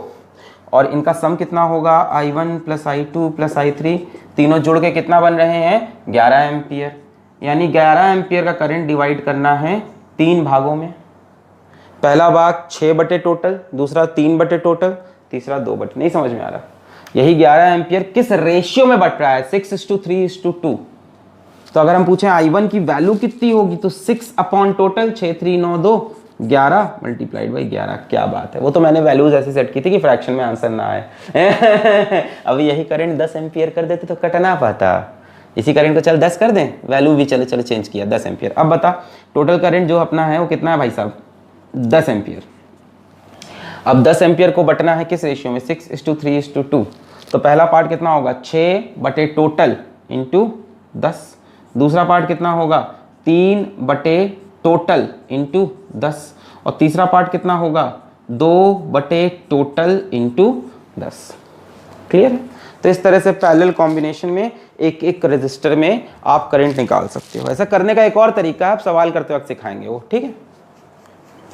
और इनका सम कितना होगा I1 + I2 + I3, तीनों जुड़ के कितना बन रहे हैं 11 एम्पियर। यानी 11 एम्पियर का करंट डिवाइड करना है 3 भागों में। पहला भाग 6 बटे टोटल, दूसरा 3 बटे टोटल, तीसरा 2 बटे। नहीं समझ में आ रहा? यही 11 एम्पियर किस रेशियो में बट रहा है 6:3:2। तो अगर हम पूछें I1 की वैल्यू कितनी होगी तो 6 अपॉन टोटल 6 3 9 2 11 मल्टीप्लाइड बाई 11। क्या बात है, वो तो मैंने वैल्यूज ऐसे सेट की थी कि फ्रैक्शन में आंसर ना आए। अब यही करंट 10 एम्पियर कर देते तो कट ना पाता। इसी करंट को चल 10 कर दें, वैल्यू भी चले चले चेंज किया 10 एम्पियर। अब बता टोटल करंट जो अपना है वो कितना है भाई साहब 10 एम्पियर। अब 10 एम्पियर को बटना है किस रेशियो में 6:3:2। तो पहला पार्ट कितना होगा 6 बटे टोटल इंटू 10, दूसरा पार्ट कितना होगा 3 बटे टोटल इंटू 10, और तीसरा पार्ट कितना होगा 2 बटे टोटल इंटू 10। क्लियर है? तो इस तरह से पैरेलल कॉम्बिनेशन में एक एक रजिस्टर में आप करंट निकाल सकते हो। ऐसा करने का एक और तरीका है, आप सवाल करते वक्त सिखाएंगे वो, ठीक है।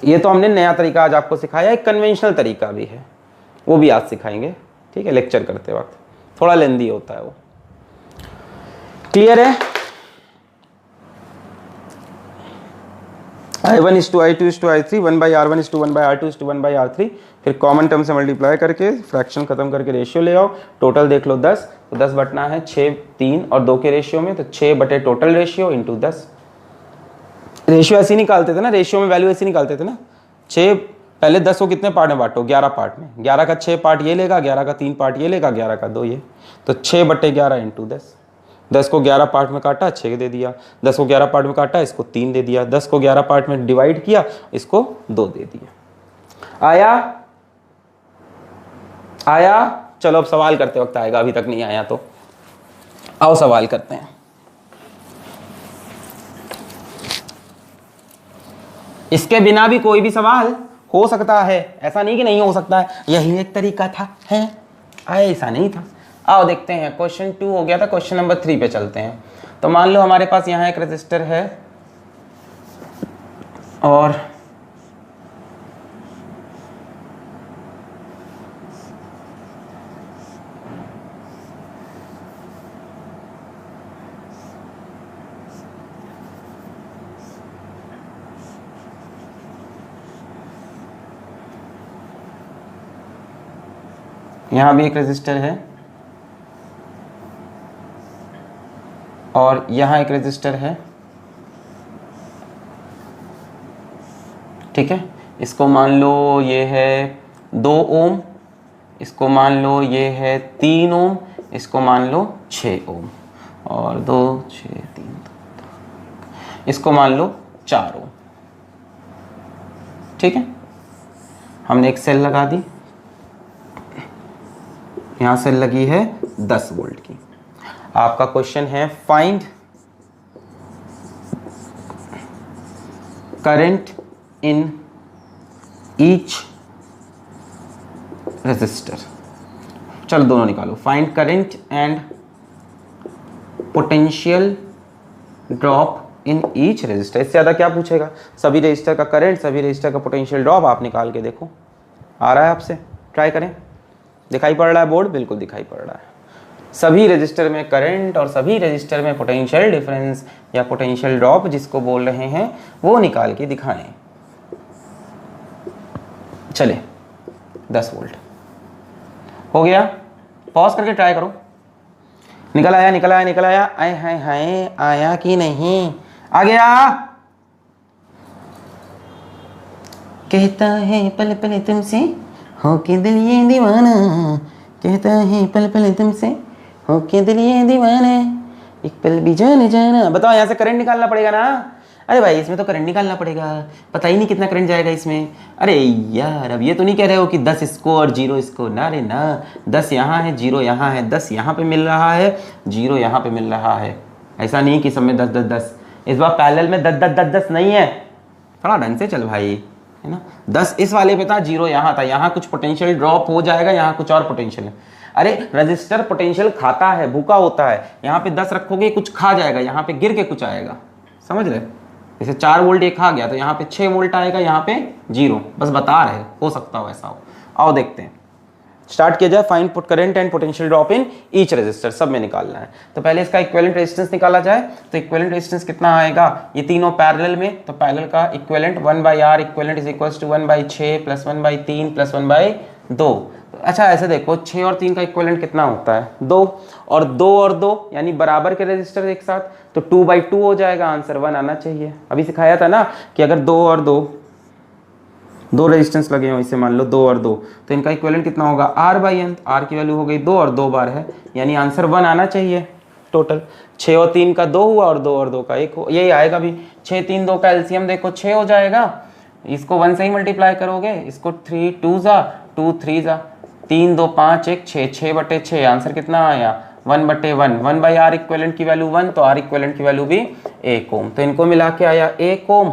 ये तो हमने नया तरीका आज आपको सिखाया, एक कन्वेंशनल तरीका भी है, वो भी आज सिखाएंगे, ठीक है। लेक्चर करते वक्त थोड़ा लेंदी होता है वो। क्लियर है? I1:I2:I3 1/R1:1/R2:1/R3, फिर कॉमन टर्म से मल्टीप्लाई करके फ्रैक्शन खत्म करके रेशियो ले आओ। टोटल देख लो 10, तो 10 बटना है 6 3 और 2 के रेशियो में, तो 6 बटे टोटल रेशियो इंटू 10। रेशियो ऐसे ही निकालते थे ना, रेशियो में वैल्यू ऐसे निकालते थे ना। 6 पहले 10 को कितने पार्ट में बांटो 11 पार्ट में, 11 का 6 पार्ट ये लेगा, 11 का 3 पार्ट ये लेगा, 11 का 2 ये, तो 6 बटे 11 इंटू 10। 10 को 11 पार्ट में काटा 6 दे दिया, 10 को 11 पार्ट में काटा इसको 3 दे दिया, 10 को 11 पार्ट में डिवाइड किया इसको 2 दे दिया। आया? चलो अब सवाल करते वक्त आएगा, अभी तक नहीं आया तो आओ सवाल करते हैं। इसके बिना भी कोई भी सवाल हो सकता है, ऐसा नहीं कि नहीं हो सकता है, यही एक तरीका था, है ऐसा नहीं था। आओ देखते हैं, क्वेश्चन 2 हो गया था, क्वेश्चन नंबर 3 पे चलते हैं। तो मान लो हमारे पास यहाँ एक रजिस्टर है और यहाँ भी एक रजिस्टर है और यहाँ एक रजिस्टर है, ठीक है। इसको मान लो ये है 2 ओम, इसको मान लो ये है 3 ओम, इसको मान लो 6 ओम, और 2 6 3 इसको मान लो 4 ओम, ठीक है। हमने एक सेल लगा दी, यहाँ सेल लगी है 10 वोल्ट की। आपका क्वेश्चन है find current in each resistor. चलो दोनों निकालो, find current and potential drop in each resistor. इससे ज़्यादा क्या पूछेगा? सभी रजिस्टर का करंट, सभी रजिस्टर का पोटेंशियल ड्रॉप आप निकाल के देखो। आ रहा है आपसे? ट्राई करें। दिखाई पड़ रहा है बोर्ड? बिल्कुल दिखाई पड़ रहा है। सभी रजिस्टर में करंट और सभी रजिस्टर में पोटेंशियल डिफरेंस या पोटेंशियल ड्रॉप जिसको बोल रहे हैं वो निकाल के दिखाएं। चले 10 वोल्ट हो गया, पॉज करके ट्राई करो। निकल आया निकल आया निकल आया, आए हाय हाय, आया कि नहीं? आ गया। कहता है पल पल तुमसे हो के दिल ये दीवाना, कहता है पल पल तुमसे हो के दिल ये दीवाना, एक पल भी जाने जाना। बताओ यहाँ से करंट निकालना पड़ेगा ना? अरे भाई इसमें तो करंट निकालना पड़ेगा, पता ही नहीं कितना करंट जाएगा इसमें। अरे यार अब ये तो नहीं कह रहे हो कि 10 इसको और 0 इसको, ना रे ना। 10 यहाँ है 0 यहाँ है, 10 यहाँ पे मिल रहा है 0 यहाँ पे मिल रहा है। ऐसा नहीं कि सब में 10 10 10। इस बार पैरेलल में 10 10 10 10 नहीं है, थोड़ा ढंग से चल भाई, है ना। 10 इस वाले पे था, 0 यहाँ था, यहाँ कुछ पोटेंशियल ड्रॉप हो जाएगा, यहाँ कुछ और पोटेंशियल है। अरे रजिस्टर पोटेंशियल खाता है, भूखा होता है। यहाँ पे 10 रखोगे कुछ खा जाएगा, यहाँ पे गिर के कुछ आएगा, समझ रहे? जैसे 4 वोल्ट एक खा गया तो यहाँ पे 6 वोल्ट आएगा, यहाँ पे 0। बस बता रहे, हो सकता हो ऐसा हो। आओ देखते हैं, स्टार्ट किया जाए। Find current and potential drop in each resistor, सब में निकालना है। तो पहले इसका इक्विवेलेंट रेजिस्टेंस निकाला जाए। तो इक्विवेलेंट रेजिस्टेंस कितना आएगा, ये तीनों पैरेलल में, तो पैरेलल का equivalent 1/R equivalent is equals to 1/6 plus 1/3 plus 1/2। अच्छा ऐसे देखो, 6 और 3 का इक्विवेलेंट कितना होता है, 2, और 2 यानी बराबर के रेजिस्टर एक साथ, तो 2/2 हो जाएगा। आंसर 1 आना चाहिए। अभी सिखाया था ना कि अगर 2 और 2 रेजिस्टेंस लगे हो, इसे मान लो 2 और 2, तो इनका इक्विवेलेंट कितना होगा, R/N। R की वैल्यू हो गई 2 और 2 बार है, यानी आंसर 1 आना चाहिए। टोटल 6 और 3 का 2 हुआ और 2 और 2 का 1 हो, यही आएगा भी। 6 3 2 का एलसीएम देखो 6 हो जाएगा, इसको 1 से ही मल्टीप्लाई करोगे, इसको 3 2 जा 2 3 जा 3 2 5 1 6 6/6। आंसर कितना आया, 1/1। 1/R इक्विवेलेंट की वैल्यू 1, तो R इक्विवेलेंट की वैल्यू भी 1 ओम। तो इनको मिला के आया 1 ओम।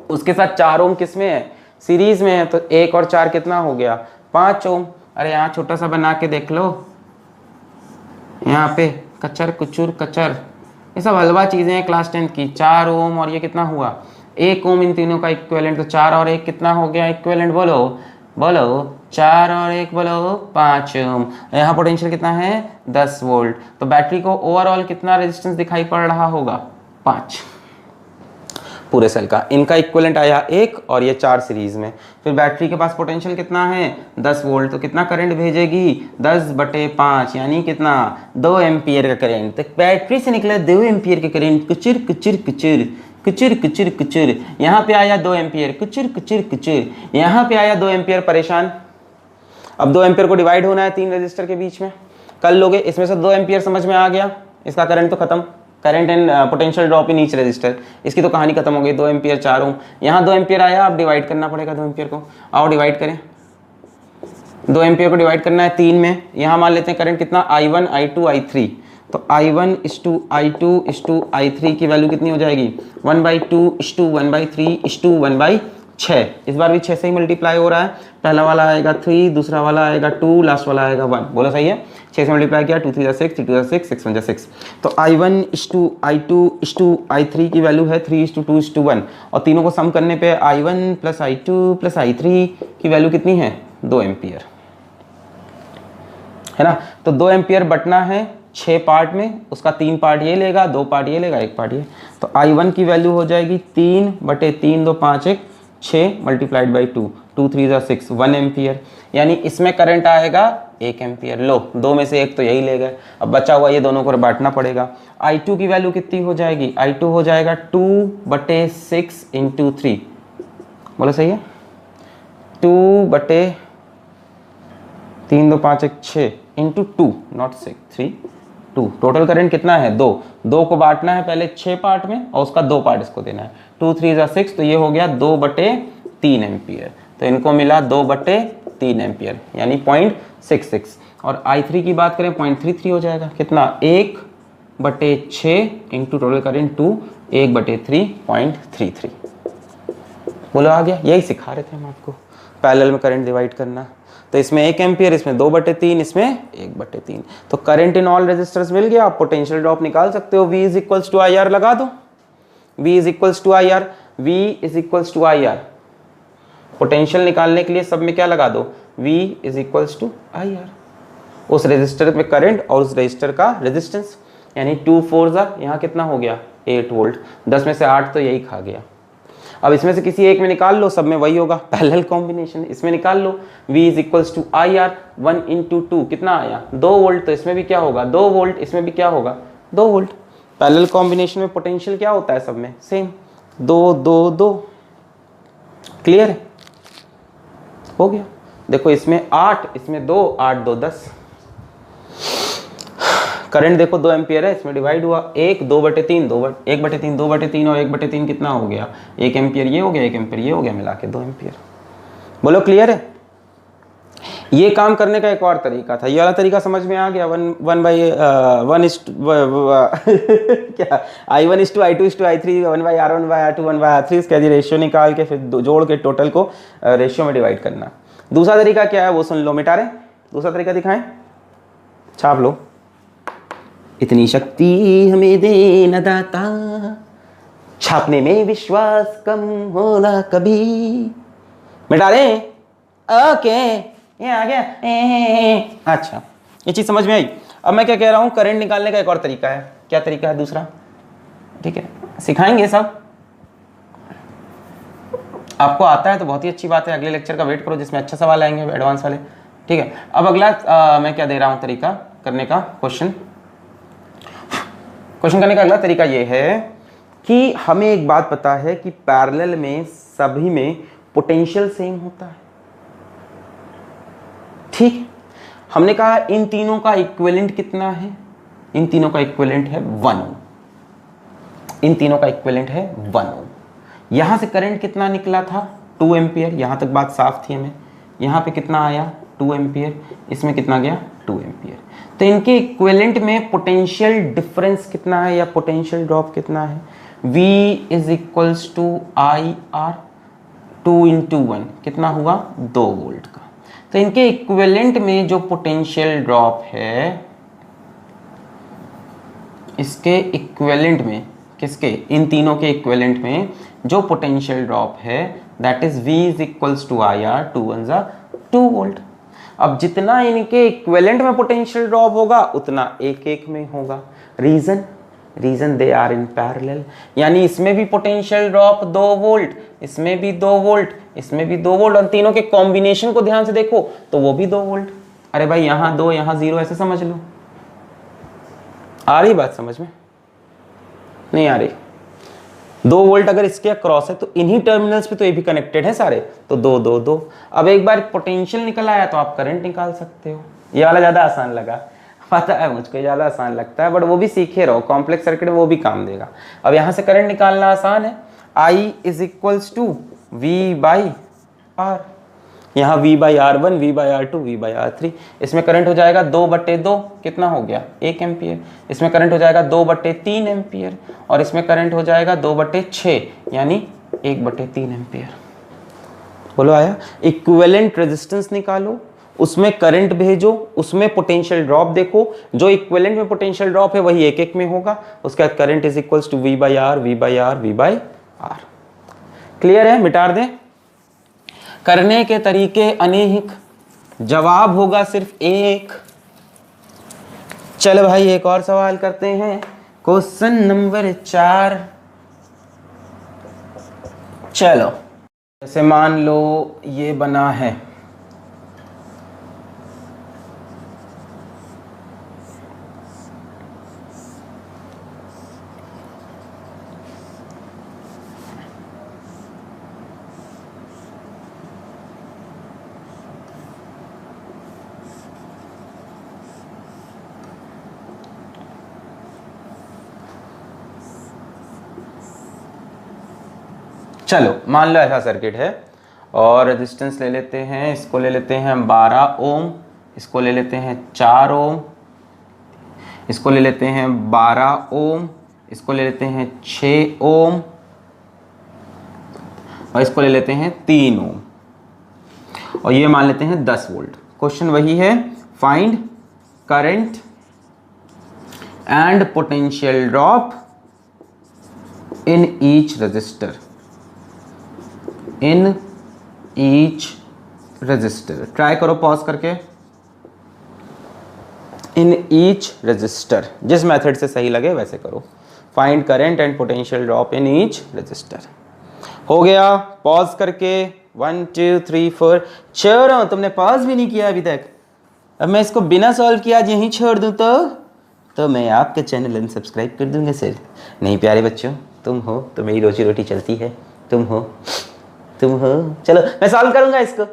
उसके साथ 4 ओम किस में है, सीरीज में है, तो 1 और 4 कितना हो गया, 5 ओम। अरे यहाँ छोटा सा बना के देख लो, यहाँ पे कचर कुचुर कचर, ये सब हलवा चीजें हैं क्लास 10 की। 4 ओम और ये कितना हुआ, 1 ओम, इन तीनों का इक्विवेलेंट। तो 4 और 1 कितना हो गया इक्विवेलेंट, बोलो बोलो, 4 और 1 बोलो 5 ओम। यहाँ पोटेंशियल कितना है, 10 वोल्ट। तो बैटरी को ओवरऑल कितना रेजिस्टेंस दिखाई पड़ रहा होगा, 5 पूरे सेल का। इनका इक्विवेलेंट आया 1 और ये 4 सीरीज में। फिर बैटरी के पास पोटेंशियल कितना है, 10 वोल्ट। तो कितना करंट भेजेगी, 10/5, यानी कितना, 2 एम्पियर का करंट। तो बैटरी से निकला 2 एम्पियर का करंट, कुचुर कुचुर कुचुर कुचुर कुचुर कुचुर। यहाँ पे आया 2 एम्पियर, कुचुर कुचुर कुचुर। यहाँ पे आया 2 एम्पियर, परेशान। अब 2 एम्पियर को डिवाइड होना है 3 रजिस्टर के बीच में, कर लोगे। इसमें से 2 एम्पियर समझ में आ गया, इसका करंट तो खत्म, current and potential drop in each resistor, इसकी तो कहानी खत्म हो गई। 2 एम्पियर 4 ओम, यहाँ 2 एम्पियर आया, अब डिवाइड करना पड़ेगा 2 एम्पियर को। आओ डिवाइड करें, 2 एम्पियर को डिवाइड करना है 3 में। यहाँ मान लेते हैं करंट कितना, I1 I2 I3। तो I1:I2:I3 की वैल्यू कितनी हो जाएगी, 1/2:1/3:1/6। इस बार भी 6 से ही मल्टीप्लाई हो रहा है। पहला वाला आएगा 3, दूसरा वाला आएगा 2, लास्ट वाला आएगा 1। बोलो सही है, 6 से मल्टीप्लाई किया, 2 3 जा 6, 3 2 जा 6, 6 1 जा 6। तो I1:I2:I3 की वैल्यू है 3:2:1, और तीनों को सम करने पे I1 + I2 + I3 की वैल्यू कितनी है, 2 एम्पियर है ना। तो 2 एम्पियर बटना है 6 पार्ट में, उसका 3 पार्ट ये लेगा, 2 पार्ट ये लेगा, 1 पार्ट ये। तो I1 की वैल्यू हो जाएगी 3/3 2 5 1 6 × 2, 2 3 जा 6, 1 एम्पियर। यानी इसमें करंट आएगा 1 एम्पियर। लो 2 में से 1 तो यही ले गए, अब बचा हुआ ये दोनों को बांटना पड़ेगा। I2 की वैल्यू कितनी हो जाएगी, I2 हो जाएगा 2/6 × 3। बोलो सही है, 2/3 2 5 1 6 × 2, नॉट 6 3 2। टोटल करंट कितना है, 2 को बांटना है पहले 6 पार्ट में, और उसका 2 पार्ट इसको देना है। 2 3 जा 6, तो ये हो गया 2/3 एम्पियर। तो इनको मिला 2/3 एम्पियर, यानी 0.66। और I3 की बात करें 0.33 हो जाएगा, कितना, 1/6 × टोटल करंट 2, 1/3 0.33। बोलो आ गया, यही सिखा रहे थे हम आपको, पैरेलल में करंट डिवाइड करना। तो इसमें 1 एम्पियर, इसमें 2/3, इसमें 1/3। तो करंट इन ऑल रेजिस्टर्स मिल गया। आप पोटेंशियल ड्रॉप निकाल सकते हो, V = IR लगा दो। V = IR, V = IR। Potential निकालने के लिए सब में क्या लगा दो, V = IR। उस रेजिस्टर में करंट और उस रेजिस्टर का रेजिस्टेंस, यानी 2 4 जा, यहाँ कितना हो गया, 8 वोल्ट। 10 में से 8 तो यही खा गया। अब इसमें से किसी एक में निकाल लो, सब में वही होगा, पैरेलल कॉम्बिनेशन। इसमें निकाल लो, V = IR 1 × 2 कितना आया, 2 वोल्ट। तो इसमें भी क्या होगा, 2 वोल्ट, इसमें भी क्या होगा, 2 वोल्ट। पैरेलल कॉम्बिनेशन में पोटेंशियल क्या होता है, सब में सेम, 2 2 2। क्लियर है, हो गया। देखो इसमें 8, इसमें 2, 8 2 10। करंट देखो 2 एम्पियर है, इसमें डिवाइड हुआ 1 2/3 1/3 2/3 और 1/3 कितना हो गया, 1 एम्पियर ये हो गया, 1 एम्पियर ये हो गया, मिला के 2 एम्पियर। बोलो क्लियर है। ये काम करने का एक और तरीका था, ये वाला तरीका समझ में आ गया। 1 I1:I2:I3 1/R 1/R 1/R3 इसका रेशियो निकाल के फिर जोड़ के टोटल को रेशियो में डिवाइड करना। दूसरा तरीका क्या है वो सुन लो, मिटा रहे। दूसरा तरीका दिखाएं, छाप लो। इतनी शक्ति हमें दे न दाता, छापने में विश्वास कम होना कभी। मिटा दें? ओके, ये आ गया। अच्छा, ये चीज समझ में आई। अब मैं क्या कह रहा हूं, करंट निकालने का एक और तरीका है। क्या तरीका है दूसरा? ठीक है, सिखाएंगे सब। आपको आता है तो बहुत ही अच्छी बात है, अगले लेक्चर का वेट करो जिसमें अच्छे सवाल आएंगे एडवांस वाले। ठीक है, अब अगला मैं क्या दे रहा हूं तरीका करने का, क्वेश्चन करने का अगला तरीका ये है कि हमें एक बात पता है कि पैरेलल में सभी में पोटेंशियल सेम होता है। ठीक, हमने कहा इन तीनों का इक्विवेलेंट कितना है? इन तीनों का इक्विवेलेंट है 1 ओम। इन तीनों का इक्विवेलेंट है 1 ओम। यहां से करंट कितना निकला था? 2 एम्पियर। यहां तक बात साफ थी हमें। यहां पे कितना आया? 2 एम्पियर। इसमें कितना गया? 2 एम्पियर। तो इनके इक्विवेलेंट में पोटेंशियल डिफरेंस कितना है या पोटेंशियल ड्रॉप कितना है? V is equals to I R, 2 into 1 कितना हुआ? 2 वोल्ट का। तो इनके इक्विवेलेंट में जो पोटेंशियल ड्रॉप है, इसके इक्विवेलेंट में, किसके? इन तीनों के इक्विवेलेंट में जो पोटेंशियल ड्रॉप है that is V is equals to I R, 2 1 जा 2 वोल्ट। अब जितना इनके इक्विवेलेंट में पोटेंशियल ड्रॉप होगा उतना एक एक में होगा। Reason they are in parallel, यानी इसमें भी पोटेंशियल ड्रॉप 2 वोल्ट, इसमें भी 2 वोल्ट, इसमें भी 2 वोल्ट, और तीनों के कॉम्बिनेशन को ध्यान से देखो तो वो भी 2 वोल्ट। अरे भाई यहां 2 यहां 0 ऐसे समझ लो। आ रही बात समझ में? नहीं आ रही? 2 वोल्ट अगर इसके अक्रॉस है तो इन्हीं टर्मिनल्स पे तो ये भी कनेक्टेड है सारे, तो 2 2 2। अब एक बार पोटेंशियल निकल आया तो आप करंट निकाल सकते हो। ये वाला ज्यादा आसान लगा, पता है मुझको ज्यादा आसान लगता है, बट वो भी सीखे रहो, कॉम्प्लेक्स सर्किट में वो भी काम देगा। अब यहां से करंट निकालना आसान है। I is equals to V by R. यहाँ V by R1, V by R2, V by R3। इसमें करंट हो जाएगा 2/2, कितना हो गया? 1 एम्पियर। इसमें करंट हो जाएगा 2/3 एम्पियर, और इसमें करंट हो जाएगा 2/6 यानी 1/3 एम्पियर। बोलो आया? इक्विवेलेंट रेजिस्टेंस निकालो, उसमें करंट भेजो, उसमें पोटेंशियल ड्रॉप देखो, जो इक्विवेलेंट में पोटेंशियल ड्रॉप है वही एक एक में होगा। उसके बाद current is equals to V by R, V by R, V by R। Clear है? मिटा दें? करने के तरीके अनेक, जवाब होगा सिर्फ एक। चलो भाई एक और सवाल करते हैं, क्वेश्चन नंबर 4। चलो जैसे मान लो ये बना है, चलो मान लो ऐसा सर्किट है और रेजिस्टेंस ले लेते हैं, इसको ले लेते हैं 12 ओम, इसको ले लेते हैं 4 ओम, इसको ले लेते हैं 12 ओम, इसको ले लेते हैं 6 ओम, और इसको ले लेते हैं 3 ओम, और ये मान लेते हैं 10 वोल्ट। क्वेश्चन वही है, find current and potential drop in each resistor. In each resistor, try करो पॉज करके। इन ईच रजिस्टर, जिस मेथड से सही लगे वैसे करो। Find current and potential drop in each resistor. हो गया पॉज करके, 1 2 3 4। छोड़ रहा हूं, तुमने पॉज भी नहीं किया अभी तक। अब मैं इसको बिना सॉल्व किया आज यहीं छोड़ दूं तो मैं आपके चैनल अनसब्सक्राइब कर दूंगा सर। नहीं प्यारे बच्चों, तुम हो तो मेरी रोजी रोटी चलती है, तुम हो। चलो मैं सॉल्व करूंगा इसको।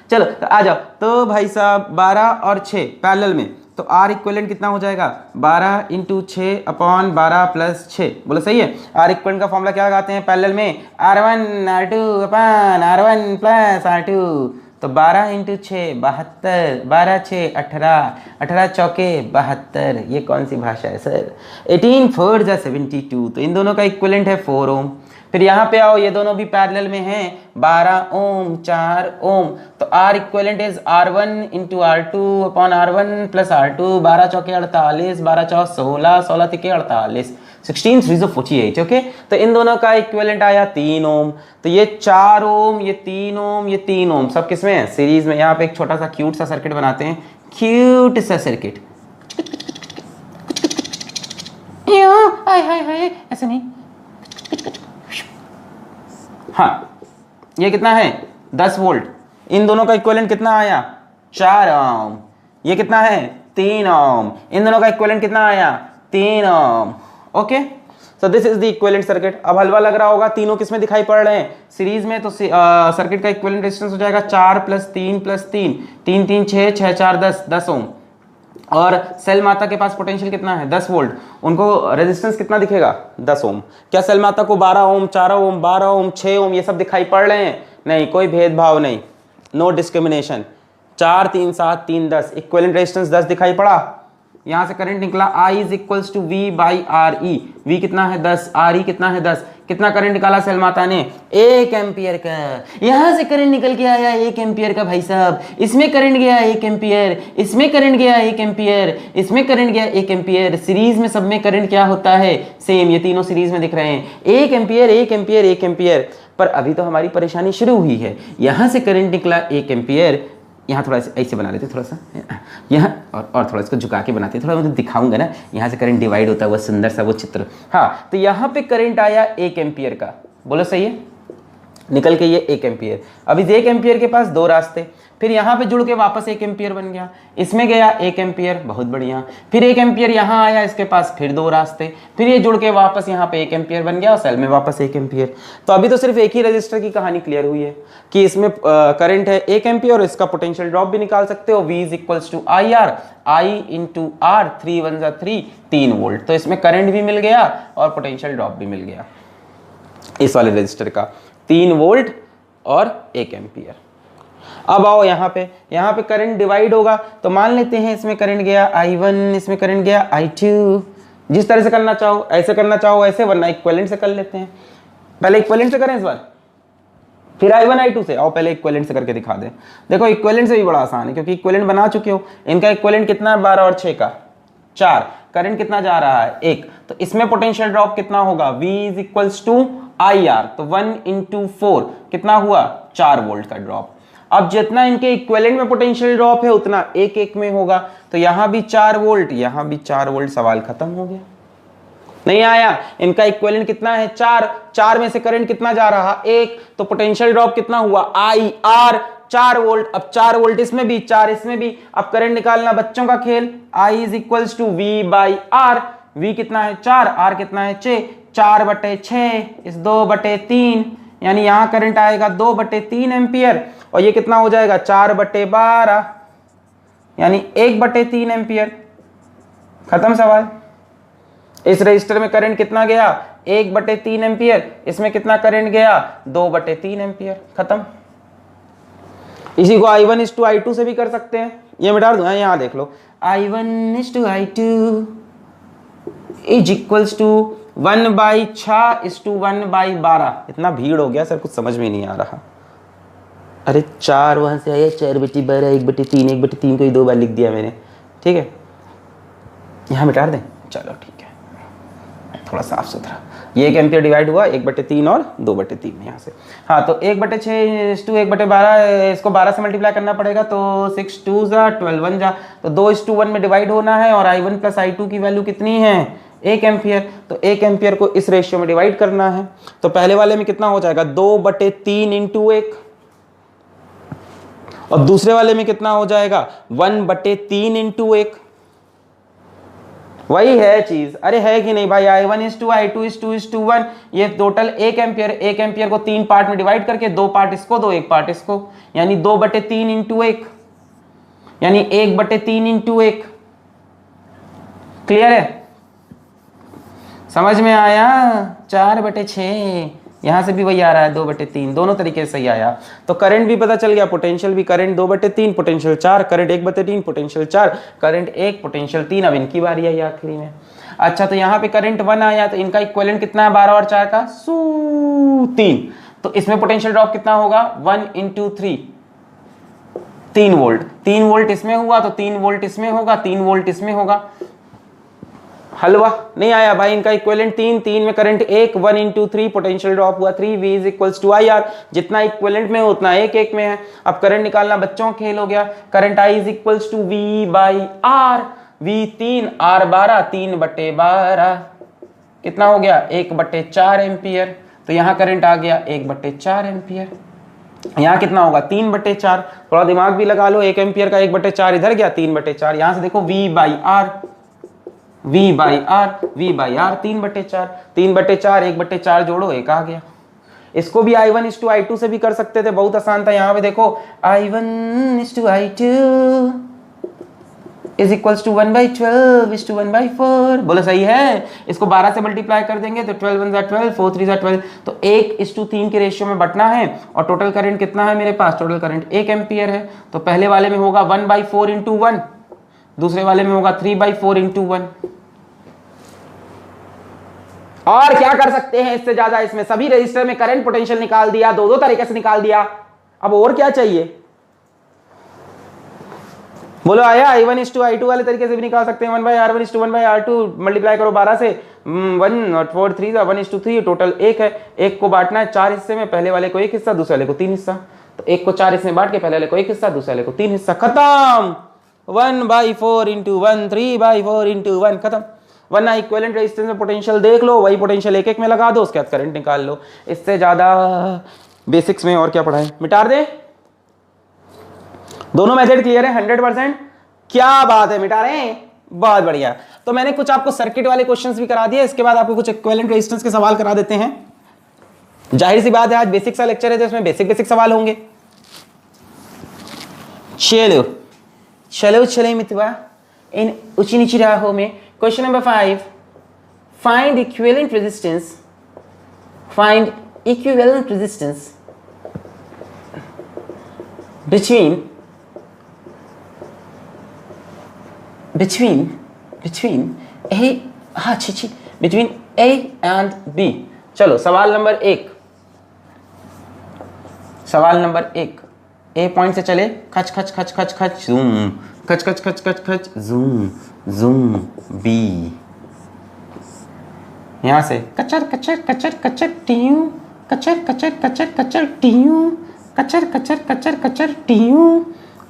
चलो तो आ जाओ। तो भाई साहब 12 और 6 पैरेलल में, तो R इक्विवेलेंट कितना हो जाएगा? 12 इंटू 6 अपॉन 12 प्लस 6। बोलो सही है? R इक्विवेलेंट का फॉर्मूला क्या लगाते हैं पैरेलल में? R1 R2 upon R1 plus R2। तो 12 इंटू 6 72, 12 6 18, 18 चौके 72। ये कौन सी भाषा है सर? 18 4 जा 72। तो इन दोनों का इक्विवेलेंट है 4 ओम। फिर यहाँ पे आओ, ये दोनों भी पैरेलल में हैं, 12 ओम 4 ओम, तो R equivalent is R1 into R2 upon R1 plus R2, 12 चौके 48, 12 चौक 16, 16 तिके 48, 16 3 48। ओके, तो इन दोनों का इक्विवेलेंट आया 3 ओम, तो ये 4 ओम, ये 3 ओम, ये 3 ओम, सब किसमें है? सीरीज में। यहाँ पे एक छोटा सा क्यूट सा सर्किट बनाते हैं, क्यूट सा सर्किट। हाय हाय हाय, ऐसे नहीं। हाँ, ये कितना है? 10 वोल्ट। इन दोनों का इक्विवेलेंट कितना आया? 4 ओम। ये कितना है? 3 ओम। इन दोनों का इक्विवेलेंट कितना आया? 3 ohm. Okay, so this is the equivalent circuit. अब हलवा लग रहा होगा, तीनों किस में दिखाई पड़ रहे हैं? सीरीज में। तो सर्किट का इक्विवेलेंट रेजिस्टेंस हो जाएगा 4 + 3 + 3, 3 3 6, 6 4 10, 10 ओम। और सेल माता के पास पोटेंशियल कितना है? 10 वोल्ट। उनको रेजिस्टेंस कितना दिखेगा? 10 ओम। क्या सेल माता को 12 ओम, 4 ओम, 12 ओम, 6 ओम ये सब दिखाई पड़ रहे हैं? नहीं, कोई भेदभाव नहीं, नो डिस्क्रिमिनेशन। 4 3 7 3 10, इक्विवेलेंट रेजिस्टेंस 10 दिखाई पड़ा। यहां से करंट निकला I is equals to V/RE। V कितना है? 10, RE कितना है? 10। कितना करंट निकाला सेल माता ने? 1 एम्पियर का। यहां से करंट निकल के आया 1 एम्पियर का भाई साहब। इसमें करंट गया 1 एम्पियर, इसमें करंट गया 1 एम्पियर, इसमें करंट गया 1 एम्पियर। सीरीज में सब में करंट क्या होता है? सेम। ये तीनों सीरीज में दिख रहे हैं, 1 एम्पियर 1 एम्पियर 1 एम्पियर। पर अभी तो हमारी परेशानी शुरू हुई है। यहां से करंट निकला 1 एम्पियर, यहाँ थोड़ा ऐसे बना लेते, थोड़ा सा यहाँ और थोड़ा इसको झुका के बनाते, थोड़ा मुझे दिखाऊंगा ना, यहाँ से करंट डिवाइड होता है, वो सुंदर सा वो चित्र। हाँ, तो यहाँ पे करंट आया 1 एम्पियर का, बोलो सही है, निकल के ये 1 एम्पियर। अब इस 1 एम्पियर के पास 2 रास्ते, फिर यहाँ पे जुड़ के वापस 1 एम्पियर बन गया, इसमें गया 1 एम्पियर, बहुत बढ़िया। फिर 1 एम्पियर यहाँ आया, इसके पास फिर 2 रास्ते, फिर ये जुड़ के वापस यहाँ पे 1 एम्पियर बन गया और सेल में वापस 1 एम्पियर। तो अभी तो सिर्फ एक ही रजिस्टर की कहानी क्लियर हुई है कि इसमें करंट है 1 एम्पियर और इसका पोटेंशियल ड्रॉप भी निकाल सकते हो, V is equals to IR, I into R, 3 1 3, 3 volt. तो इसमें करंट भी मिल गया और पोटेंशियल ड्रॉप भी मिल गया इस वाले रजिस्टर का, 3 वोल्ट और 1 एम्पियर। अब आओ यहाँ पे करंट डिवाइड होगा, तो मान लेते हैं इसमें करंट गया I1, इसमें करंट गया I2। जिस तरह से करना चाहो, ऐसे करना चाहो ऐसे, वरना इक्विवेलेंट से कर लेते हैं। पहले इक्विवेलेंट से करें इस बार, फिर I1 I2 से। आओ पहले इक्विवेलेंट से करके दिखा दें। देखो इक्विवेलेंट से भी बड़ा आसान है, क्योंकि इक्विवेलेंट बना चुके हो। इनका इक्विवेलेंट कितना है? 12 और 6 का 4। करंट कितना जा रहा है? 1। तो इसमें पोटेंशियल ड्रॉप कितना होगा? V is equals to IR, तो 1 इंटू 4 कितना हुआ? 4 वोल्ट का ड्रॉप। अब जितना इनके इक्विवेलेंट में पोटेंशियल ड्रॉप है उतना 1 1 में होगा, तो यहां भी 4 वोल्ट, यहां भी 4 वोल्ट। सवाल खत्म हो गया। नहीं आया? इनका इक्विवेलेंट कितना है? 4। 4 में से करंट कितना जा रहा? 1। तो पोटेंशियल ड्रॉप कितना हुआ? IR 4 volt. अब 4 वोल्ट इसमें भी, 4 इसमें भी। अब करंट निकालना बच्चों का खेल। I is equals to V/R। V कितना है? 4, R कितना है? 6। 4/6 इस 2/3, यानी यहां करंट आएगा 2/3 एम्पियर, और ये कितना हो जाएगा? 4/12, यानी 1/3 एम्पियर। खत्म सवाल। इस रजिस्टर में करंट कितना गया? 1/3 एम्पियर। इसमें कितना करंट गया? 2/3 एम्पियर। खत्म। इसी को I1 is to I2 से भी कर सकते हैं। ये मिटा दूंगा, यहां देख लो, I1 is to I2 is equals to 1/6 is to 1/12। इतना भीड़ हो गया सर, कुछ समझ में नहीं आ रहा। अरे 4 वहां से आया, 4/12, 1/3, 1/3 को ही 2 बार लिख दिया मैंने। ठीक है, यहाँ मिटा दें, चलो ठीक है, थोड़ा साफ सुथरा। ये 1 एम्पियर डिवाइड हुआ 1/3 और 2/3 यहाँ से। हाँ, तो 1/6 is to 1/12, इसको 12 से मल्टीप्लाई करना पड़ेगा, तो 6 2 जा 12 1 जा, तो 2 is to 1 में डिवाइड होना है। और I1 प्लस I2 की वैल्यू कितनी है? 1 एम्पियर। तो 1 एम्पियर को इस रेशियो में डिवाइड करना है। तो पहले वाले में कितना हो जाएगा? 2/3 इंटू 1, और दूसरे वाले में कितना हो जाएगा? 1/3 इंटू 1। वही है चीज, अरे है कि नहीं भाई? I1 is to I2 is to 1, ये टोटल 1 एम्पियर। 1 एम्पियर को 3 पार्ट में डिवाइड करके 2 पार्ट इसको दो, 1 पार्ट इसको, यानी 2/3 इंटू 1, यानी 1/3 इंटू 1। क्लियर है? समझ में आया? 4/6 यहाँ से भी वही आ रहा है 2/3, दोनों तरीके से सही आया। तो करंट भी पता चल गया, पोटेंशियल भी, current 2/3 potential 4, current 1/3 potential 4, current 1 potential 3। अब इनकी बारी आई आखिरी में। अच्छा तो यहाँ पे करंट 1 आया तो इनका इक्विवेलेंट कितना है 12 और 4 का 3। तो इसमें पोटेंशियल ड्रॉप कितना होगा 1 × 3, 3 वोल्ट। 3 वोल्ट इसमें हुआ तो 3 वोल्ट इसमें होगा, 3 वोल्ट इसमें होगा। हलवा नहीं आया भाई, इनका इक्विवेलेंट 3 में करंट 1 × 3 पोटेंशियल ड्रॉप हुआ 3, V = IR। जितना इक्विवेलेंट में उतना 1 में है। अब करंट निकालना बच्चों खेल हो गया। Current I = V/R, V 3 R 12, 3/12 कितना हो गया 1/4 एम्पियर। तो यहाँ करंट आ गया 1/4 एम्पियर। यहाँ कितना होगा 3/4, थोड़ा दिमाग भी लगा लो, 1 एम्पियर का 1/4 इधर गया 3/4। यहाँ से देखो V/R 3/4, 3/4 1/4 जोड़ो 1 आ गया। इसको भी I1:I2 से भी कर सकते थे, बहुत आसान था। यहाँ पे देखो I1:I2 = 1/12 बोलो सही है। इसको 12 से मल्टीप्लाई कर देंगे तो 12 1 12, 4 3 12, तो 1:3 के रेशियो में बटना है। और टोटल करंट कितना है मेरे पास, टोटल करंट 1 एम्पियर है। तो पहले वाले में होगा 1/4 × 1, दूसरे वाले में होगा 3/4 × 1। और क्या कर सकते हैं इससे ज्यादा, इसमें सभी रजिस्टर में करंट पोटेंशियल निकाल दिया, दो तरीके से निकाल दिया। अब और क्या चाहिए बोलो, आया I1:I2 वाले तरीके से भी निकाल सकते हैं। 1/R1 = 1/R2 मल्टीप्लाई करो 12 से, 1 और 4 3 1:3, टोटल 1 है। 1 को बांटना है 4 हिस्से में, पहले वाले को 1 हिस्सा, दूसरे वाले को 3 हिस्सा। तो 1 को 4 हिस्से में बांट के पहले वाले को 1 हिस्सा, दूसरे वाले को 3 हिस्सा, खत्म। 1/4 × 1, 3/4 × 1 खत्म। वरना इक्विवेलेंट रेजिस्टेंस में पोटेंशियल देख लो, वही पोटेंशियल 1 में लगा दो, उसके बाद करंट निकाल लो। इससे ज्यादा बेसिक्स में और क्या पढ़ा है, मिटा दे। दोनों मेथड क्लियर है 100%? क्या बात है, मिटा रहे हैं, बहुत बढ़िया। तो मैंने कुछ आपको सर्किट वाले क्वेश्चंस भी करा दिए, इसके बाद आपको कुछ इक्विवेलेंट रेजिस्टेंस के सवाल करा देते हैं। जाहिर सी बात है आज बेसिक सा लेक्चर है तो इसमें बेसिक सवाल होंगे। चलो चलो चलो मितवा, इन ऊंची नीची राहों में question number 5, find equivalent resistance, find equivalent resistance between A and B। चलो सवाल नंबर 1, सवाल नंबर 1 A पॉइंट से चले, खच खच खच खच खच जूम, खच खच खच खच खच जूम जूम B। यहां से कचर कचर कचर कचर टीयू, कचर कचर कचर कचर टीयू, कचर कचर कचर कचर टीयू,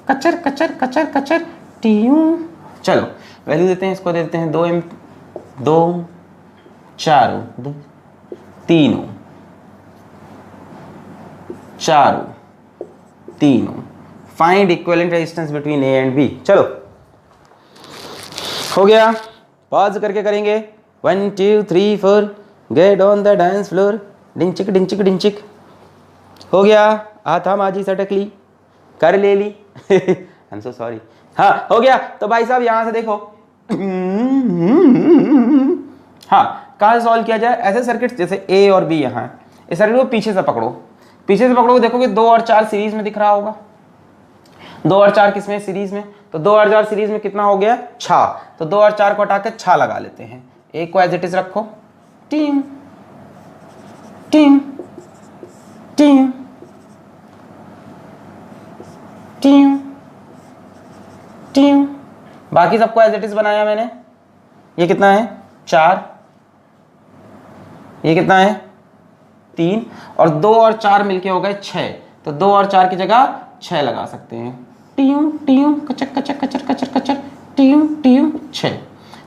कचर कचर कचर कचर टीयू। चलो वैल्यू देते हैं, इसको देते हैं 2 4 3 4 3। Find equivalent resistance between A and B. चलो हो गया, पॉज करके करेंगे। 1 2 3 4 get on the dance floor, डिंचिक डिंचिक डिंचिक। हो गया, आता माजी सटकली कर ले ली आई एम सो सॉरी। हाँ हो गया। तो भाई साहब यहां से देखो, हाँ कहाँ से सॉल्व किया जाए, ऐसे सर्किट जैसे ए और बी, यहाँ इस सर्किट को पीछे से पकड़ो, पीछे से पकड़ोगे, देखोगे 2 और 4 सीरीज में दिख रहा होगा। 2 और 4 किसमें सीरीज में, तो 2 और 4 सीरीज में कितना हो गया 6। तो 2 और 4 को हटा के 6 लगा लेते हैं। एक को एज इट इज रखो, team team team team team. बाकी सबको एज इट इज बनाया मैंने। ये कितना है 4, ये कितना है 3, और 2 और 4 मिलके हो गए 6। तो 2 और 4 की जगह 6 लगा सकते हैं। टीयू टीयू कचर कचर कचर कचर कचर टीयू टीयू 6।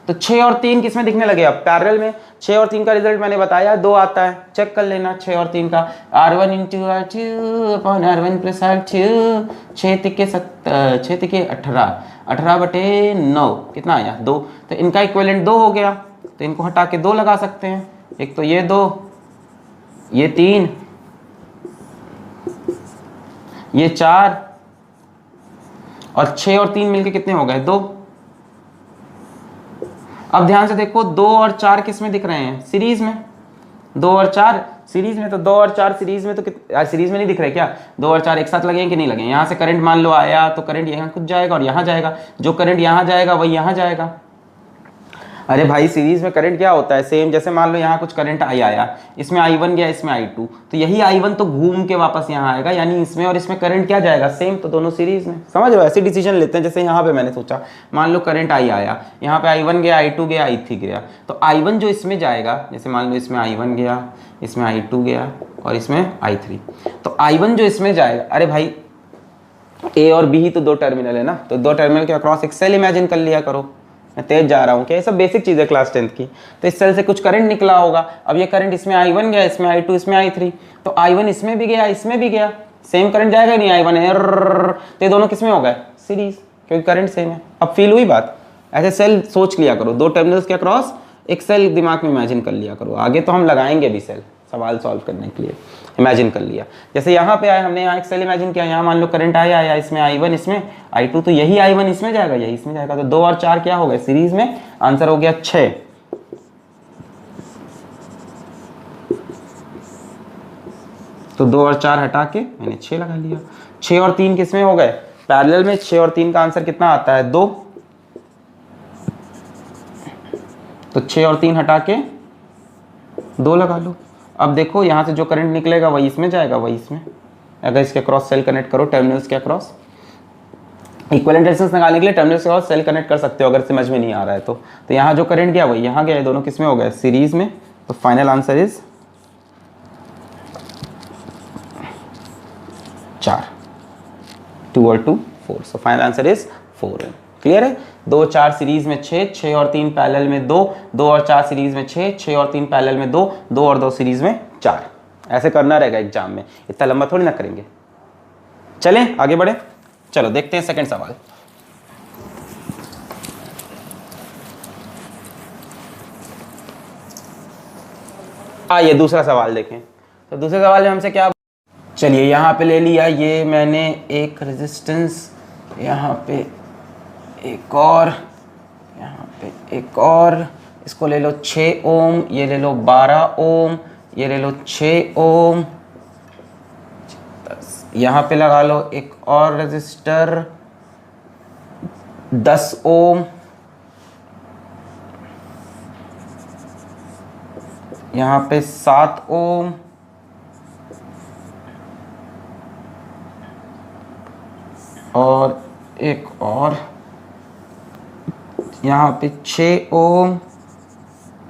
तो 6 और 3 किसमें दिखने लगे, अब पैरेलल में। 6 और 3 का रिजल्ट मैंने बताया 2 आता है, चेक कर लेना 6 और 3 का। R1 × R2 upon R1 + R2, 6 तिके 18, 18/9 कितना आया 2। तो इनका इक्विवेलेंट 2 हो गया, तो इनको हटा के 2 लगा सकते हैं। एक तो ये 2, ये 3, ये 4, और 6 और 3 मिलके कितने हो गए 2। अब ध्यान से देखो 2 और 4 किस में दिख रहे हैं, सीरीज में। 2 और 4 सीरीज में, तो 2 और 4 सीरीज में, तो सीरीज में नहीं दिख रहे क्या? 2 और 4 एक साथ लगे कि नहीं लगे? यहाँ से करंट मान लो आया तो करंट यहाँ कुछ जाएगा और यहाँ जाएगा, जो करंट यहाँ जाएगा वही यहाँ जाएगा। अरे भाई सीरीज में करंट क्या होता है? सेम, जैसे मान लो यहाँ कुछ करंट आया, इसमें I1 गया, इसमें I2, तो यही I1 तो घूम के वापस यहाँ आएगा, यानी इसमें और इसमें करंट क्या जाएगा? सेम, तो दोनों सीरीज में। समझ रहे हो? ऐसे डिसीजन लेते हैं। जैसे यहाँ पे मैंने सोचा, मान लो करंट आया, यहाँ पे I1 गया, I2 गया, I3 गया, तो I1 जो इसमें जाएगा, जैसे मान लो इसमें I1 गया, इसमें I2 गया और इसमें I3, तो I1 जो इसमें जाएगा, अरे भाई A और B ही तो 2 टर्मिनल है ना, तो 2 टर्मिनल के अक्रॉस एक सेल इमेजिन कर लिया करो। मैं तेज जा रहा हूँ क्या? ये सब बेसिक चीज़ है क्लास 10th की। तो इस सेल से कुछ करंट निकला होगा, अब ये करंट इसमें I1 गया, इसमें I2, इसमें I3, तो I1 इसमें भी गया, इसमें भी गया, सेम करंट जाएगा नहीं? I1 है, तो ये दोनों किसमें हो गए? सीरीज, क्योंकि करंट सेम है। अब फील हुई बात? ऐसे सेल सोच लिया करो, 2 टर्मिनल्स के अक्रॉस एक सेल दिमाग में इमेजिन कर लिया करो। आगे तो हम लगाएंगे भी सेल सवाल सॉल्व करने के लिए, इमेजिन कर लिया। जैसे यहाँ पे आए, हमने यहाँ एक सेल इमेजिन किया, यहाँ मान लो करंट आया, इसमें I1, इसमें I2, तो यही I1 इसमें जाएगा, यही इसमें जाएगा, तो 2 और 4 क्या हो गए? सीरीज में। आंसर हो गया 6। तो 2 और 4 हटा के मैंने 6 लगा लिया। 6 और 3 किसमें हो गए? पैरेलल में। 6 और 3 का आंसर कितना आता है? 2। तो 6 और 3 हटा के 2 लगा लो। अब देखो यहाँ से जो करंट निकलेगा वही इसमें जाएगा, वही इसमें। अगर इसके क्रॉस सेल कनेक्ट करो, टर्मिनल्स के क्रॉस, इक्विवेलेंट रेजिस्टेंस निकालने के लिए टर्मिनल्स के क्रॉस सेल कनेक्ट कर सकते हो अगर समझ में नहीं आ रहा है तो। यहाँ जो करंट गया वही यहाँ गया, दोनों किसमें हो गए? सीरीज में। तो फाइनल आंसर इज 4। 2 और 2 4, so final answer is 4। Clear है? 2 4 सीरीज में 6, 6 और 3 पैरेलल में 2, 2 और 4 सीरीज में 6, 6 और 3 पैरेलल में 2, 2 और 2 सीरीज में 4। ऐसे करना रहेगा एग्जाम में, इतना लंबा थोड़ी ना करेंगे। चलें आगे बढ़े, चलो देखते हैं सेकंड सवाल। आइए दूसरा सवाल देखें। तो दूसरे सवाल में हमसे क्या, चलिए यहाँ पे ले लिया ये मैंने एक रेजिस्टेंस, यहाँ पे एक और, यहाँ पे एक और, इसको ले लो 6 ओम, ये ले लो 12 ओम, ये ले लो 6 ओम, यहाँ पे लगा लो एक और रेजिस्टर 10 ओम, यहाँ पे 7 ओम, और एक और यहाँ पे 6 ओम,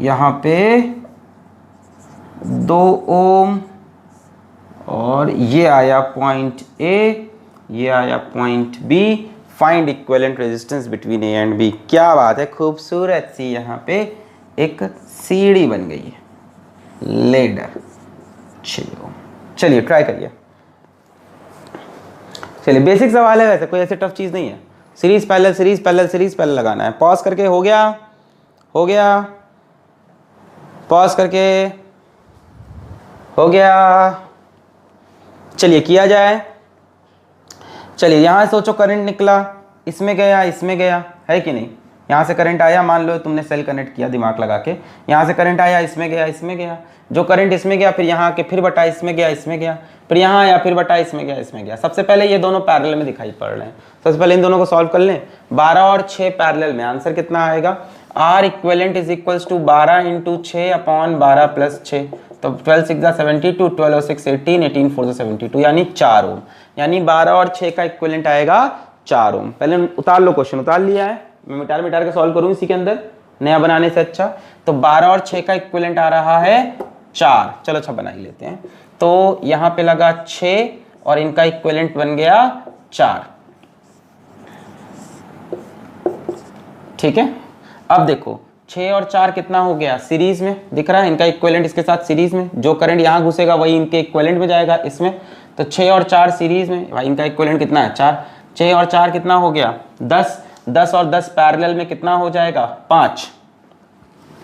यहाँ पे 2 ओम, और ये आया पॉइंट ए, ये आया point B. Find equivalent resistance between A and B. क्या बात है, खूबसूरत सी यहाँ पे एक सीढ़ी बन गई है, लेडर। चलिए ट्राई करिए। चलिए बेसिक सवाल है, वैसे कोई ऐसे टफ चीज़ नहीं है। Series parallel, series parallel, series parallel लगाना है। पॉज करके, हो गया, हो गया, पॉज करके, हो गया। चलिए किया जाए। चलिए यहाँ सोचो करंट निकला, इसमें गया, इसमें गया, है कि नहीं? यहाँ से करंट आया, मान लो तुमने सेल कनेक्ट किया दिमाग लगा के, यहाँ से करंट आया, इसमें गया, इसमें गया, जो करंट इसमें गया फिर यहाँ आके फिर बटा इसमें गया, इसमें गया, फिर यहाँ आया, फिर बटा इसमें गया, इसमें गया। सबसे पहले ये दोनों पैरेलल में दिखाई पड़ रहे हैं, सबसे पहले इन दोनों को सॉल्व कर लें। 12 और 6 पैरेलल में, आंसर कितना आएगा? R equivalent is equals to 12 into 6 upon 12 plus 6, तो 12 6 72, 12 और 6 18, 18 4 72, यानी 4 ओम। यानी 12 और 6 का इक्विवेलेंट आएगा 4 ओम। पहले उतार लो, क्वेश्चन उतार लिया है, मैं मिटार मिटार के सॉल्व करूँ इसी के अंदर, नया बनाने से अच्छा। तो 12 और 6 का इक्विवेलेंट आ रहा है 4। चलो अच्छा बना ही लेते हैं। तो यहाँ पे लगा 6 और इनका इक्विवेलेंट बन गया 4। ठीक है, अब देखो 6 और 4 कितना हो गया? सीरीज में दिख रहा है, इनका इक्विवेलेंट इसके साथ सीरीज में, जो करंट यहाँ घुसेगा वही इनके इक्विवेलेंट में जाएगा इसमें। तो 6 और 4 सीरीज में, भाई इनका इक्विवेलेंट कितना है? 4। 6 और 4 कितना हो गया? 10। 10 और 10 पैरेलल में कितना हो जाएगा? 5।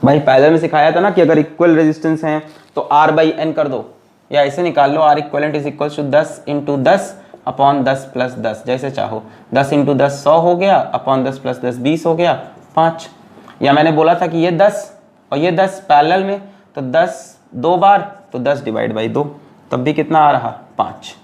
भाई पैरेलल में सिखाया था ना कि अगर इक्वल रेजिस्टेंस है तो R बाई N कर दो, या ऐसे निकाल लो, R equivalent is equal to 10 into 10 upon 10 plus 10, जैसे चाहो। 10 इंटू 10 100 हो गया, अपॉन 10 प्लस 10 20 हो गया, 5। या मैंने बोला था कि ये 10 और ये 10 पैरेलल में, तो 10 2 बार तो 10 डिवाइड बाई 2, तब भी कितना आ रहा 5।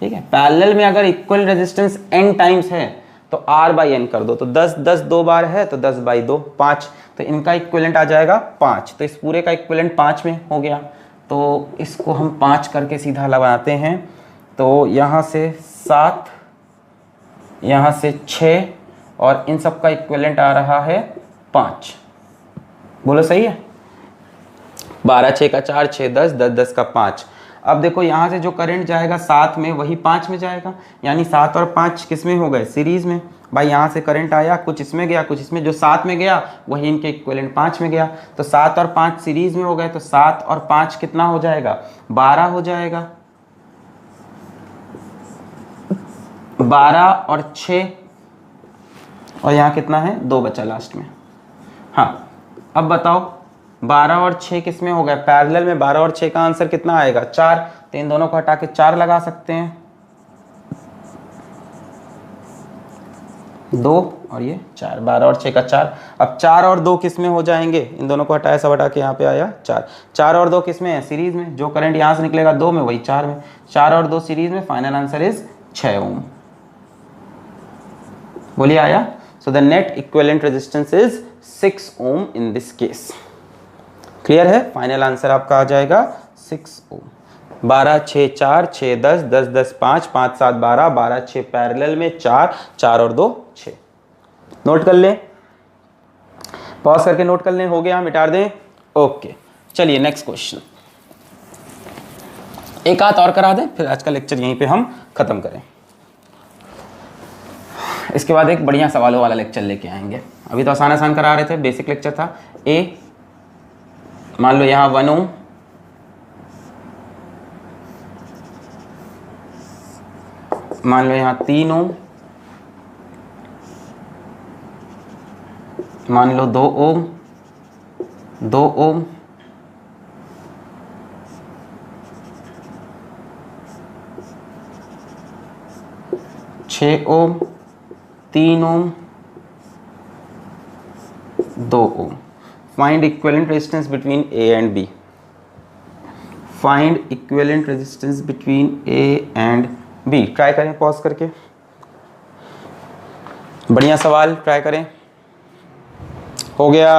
ठीक है, पैरेलल में अगर इक्वल रेजिस्टेंस n टाइम्स है तो r बाई n कर दो, तो 10 10 दो बार है तो 10 बाई 2 5, तो इनका इक्विवेलेंट आ जाएगा 5। तो इस पूरे का इक्विवेलेंट 5 में हो गया, तो इसको हम 5 करके सीधा लगाते हैं। तो यहाँ से 7, यहाँ से 6 और इन सब का इक्विवेलेंट आ रहा है 5। बोलो सही है? 12 6 का 4, 6 10, 10 10 का 5। अब देखो यहाँ से जो करंट जाएगा 7 में वही 5 में जाएगा, यानी 7 और 5 किस में हो गए? सीरीज में। भाई यहाँ से करंट आया, कुछ इसमें गया कुछ इसमें, जो 7 में गया वही इनके इक्विवेलेंट 5 में गया, तो 7 और 5 सीरीज में हो गए, तो 7 और 5 कितना हो जाएगा? 12 हो जाएगा। 12 और 6 और यहाँ कितना है? 2 बचा लास्ट में। हाँ, अब बताओ 12 और 6 किस में हो गए? पैरेलल में 12 और 6 का आंसर कितना आएगा? 4। तो इन दोनों को हटा के 4 लगा सकते हैं, 2 और ये 4, 12 और 6 का 4। अब 4 और 2 किस में हो जाएंगे? इन दोनों को हटाया, सब हटा के यहाँ पे आया 4। 4 और 2 किस में है? सीरीज में। जो करंट यहाँ से निकलेगा 2 में वही 4 में, 4 और 2 सीरीज में। Final answer is 6 ohm. बोलिए आया? So the net equivalent resistance is 6 ohm in this case. Clear है? फाइनल आंसर आपका आ जाएगा 6 ओम। 12 6 4, 6 10, 10 10 5, 5 7 12, 12 6 पैरेलल में 4, 4 और 2 6। नोट कर लें, पॉज करके नोट कर लें। हो गया, मिटा दें। ओके, चलिए नेक्स्ट क्वेश्चन। एक हाथ और करा दें, फिर आज का लेक्चर यहीं पे हम खत्म करें। इसके बाद एक बढ़िया सवालों वाला लेक्चर लेके आएंगे। अभी तो आसान आसान करा रहे थे, बेसिक लेक्चर था। ए मान लो यहाँ 1 ओम, मान लो यहाँ 3 ओम, मान लो 2 ओम, 2 ओम, 6 ओम, 3 ओम, 2 ओम। Find equivalent resistance between A and B. Find equivalent resistance between A and B. Try करें पॉज करके, बढ़िया सवाल ट्राई करें। हो गया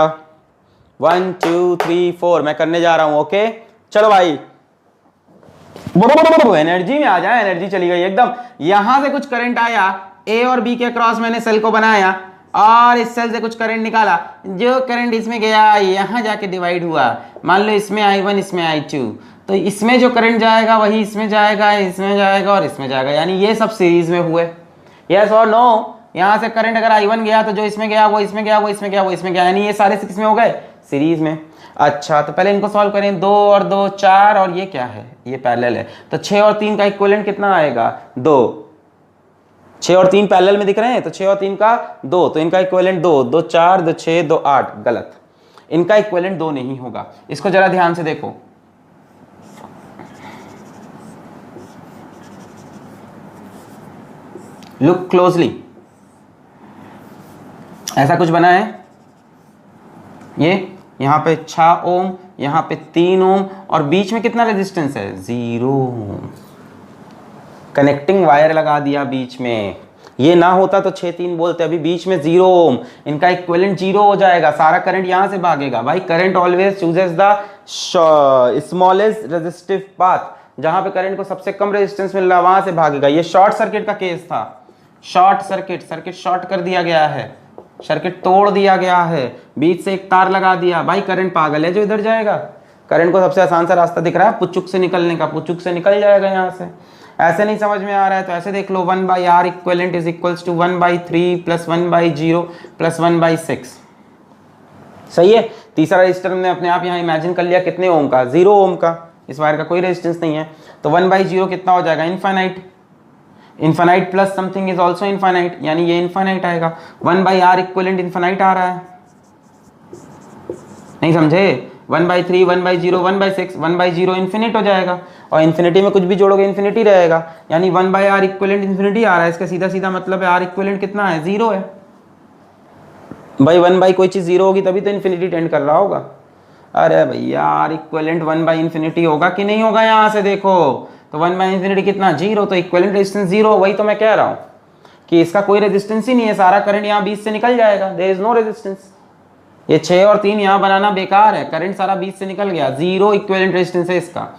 1 2 3 4, मैं करने जा रहा हूं। ओके चलो भाई, एनर्जी में आ जाए। एनर्जी चली गई एकदम। यहां से कुछ करंट आया, ए और बी के क्रॉस मैंने सेल को बनाया और इस सेल से कुछ करंट निकाला। जो करंट इसमें गया यहाँ जाके डिवाइड हुआ। मान लो इसमें I1 इसमें I2, तो इसमें जो करंट जाएगा वही इसमें जाएगा, इसमें जाएगा और इसमें जाएगा, यानी ये सब सीरीज में हुए। यस और नो? यहाँ से करंट अगर I1 गया तो जो इसमें गया वो इसमें गया, वो इसमें गया, वो इसमें गया, यानी ये सारे किसमें हो गए? सीरीज में। अच्छा, तो पहले इनको सॉल्व करें। 2 और 2 4 और ये क्या है? ये पैरेलल है, तो 6 और 3 का इक्विवेलेंट कितना आएगा? 2। 6 और 3 पैरेलल में दिख रहे हैं, तो 6 और 3 का 2, तो इनका इक्विवेलेंट 2, 2 4, 2 6, 2 8। गलत, इनका इक्विवेलेंट 2 नहीं होगा। इसको जरा ध्यान से देखो। Look closely. ऐसा कुछ बना है, ये यहाँ पे 6 ओम, यहाँ पे 3 ओम और बीच में कितना रेजिस्टेंस है? 0 ओम। कनेक्टिंग वायर लगा दिया बीच में। ये ना होता तो 6 3 बोलते, अभी बीच में 0 ओम। इनका इक्विवेलेंट 0 हो जाएगा, सारा करंट यहां से भागेगा। भाई current always chooses the smallest resistive path. जहां पे करंट को सबसे कम रेजिस्टेंस मिल रहा है वहां से भागेगा। ये शॉर्ट सर्किट का केस था। शॉर्ट सर्किट शॉर्ट कर दिया गया है, सर्किट तोड़ दिया गया है, बीच से एक तार लगा दिया। भाई करंट पागल है जो इधर जाएगा। करंट को सबसे आसान सा रास्ता दिख रहा है पुचुक से निकलने का, पुचुक से निकल जाएगा यहाँ से। ऐसे नहीं समझ में आ रहा है तो ऐसे देख लो, 1/R equivalent is equals to 1/3 plus 1/0 plus 1/6। सही है। तीसरा रजिस्टर हमने अपने आप यहाँ इमेजिन कर लिया, कितने ओम का? 0 ओम का। इस वायर का कोई रेजिस्टेंस नहीं है, तो 1/0 कितना हो जाएगा? Infinite. Infinite plus something is also infinite, यानी ये इनफाइनाइट आएगा। 1/R इक्विवेलेंट इनफाइनाइट आ रहा है, नहीं समझे? 1/3 1/0 1/6, 1/0 इन्फिनिट हो जाएगा, और इन्फिनिटी में कुछ भी जोड़ोगे इन्फिनिटी रहेगा, यानी 1/R इक्विवेलेंट इन्फिनिटी आ रहा है। इसका सीधा सीधा मतलब है R इक्विवेलेंट कितना है? 0 है। भाई 1 बाई कोई चीज 0 होगी तभी तो इन्फिनिटी टेंड कर रहा होगा। अरे भैया आर इक्विवेलेंट 1/∞ होगा कि नहीं होगा, यहाँ से देखो तो 1/∞ कितना 0, तो इक्विवेलेंट रेजिस्टेंस 0, वही तो मैं कह रहा हूँ कि इसका कोई रेजिस्टेंस ही नहीं है, सारा करंट यहाँ 20 से निकल जाएगा, देयर इज नो रेजिस्टेंस। ये 6 और 3 यहाँ बनाना बेकार है, करंट सारा 20 से निकल गया, 0 इक्विवेलेंट रेजिस्टेंस है इसका।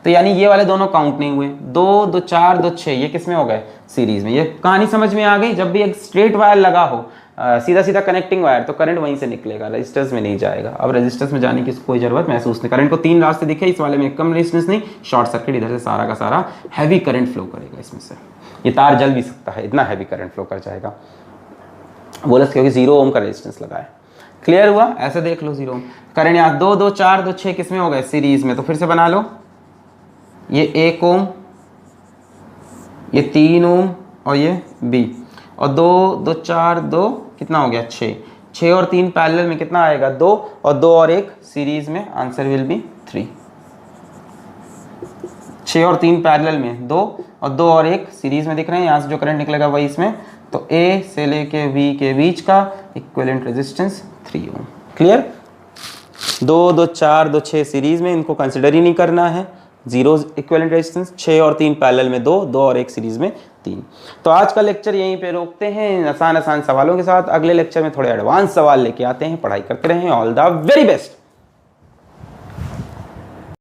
तो यानी ये वाले दोनों काउंट नहीं हुए, 2 2 4 2 6 ये किस में हो गए, सीरीज में। ये कहानी समझ में आ गई। जब भी एक स्ट्रेट वायर लगा हो, सीधा सीधा कनेक्टिंग वायर, तो करंट वहीं से निकलेगा, रेजिस्टेंस में नहीं जाएगा। अब रेजिस्टेंस में जाने की कोई जरूरत महसूस नहीं, करंट को 3 रास्ते दिखे, इस वाले में कम रेजिस्टेंस नहीं, शॉर्ट सर्किट इधर से सारा का सारा हैवी करंट फ्लो करेगा इसमें से। ये तार जल भी सकता है, इतना हैवी करंट फ्लो कर जाएगा, बोला क्योंकि 0 ओम का रेजिस्टेंस लगा है। क्लियर हुआ, ऐसे देख लो 0 ओम करंट। यहाँ 2 2 4 2 6 किस में हो गए, सीरीज में। तो फिर से बना लो, ये 1 ओम, ये 3 ओम और ये B, और 2 2 4 2 कितना हो गया 6, 6 और 3 पैरेलल में कितना आएगा 2, और 2 और 1 सीरीज में, आंसर विल बी 3। 6 और 3 पैरेलल में 2, और 2 और 1 सीरीज में दिख रहे हैं, यहाँ से जो करंट निकलेगा वही इसमें। तो A से लेके V के बीच का इक्विवेलेंट रेजिस्टेंस 3 ओम। क्लियर, 2 2 4 2 6 सीरीज में, इनको कंसिडर ही नहीं करना है, 0 इक्विवेलेंट रेजिस्टेंस। 6 और 3 पैरेलल में 2, 2 और 1 सीरीज में 3। तो आज का लेक्चर यहीं पे रोकते हैं आसान आसान सवालों के साथ। अगले लेक्चर में थोड़े एडवांस सवाल लेके आते हैं, पढ़ाई करते रहें। All the very best.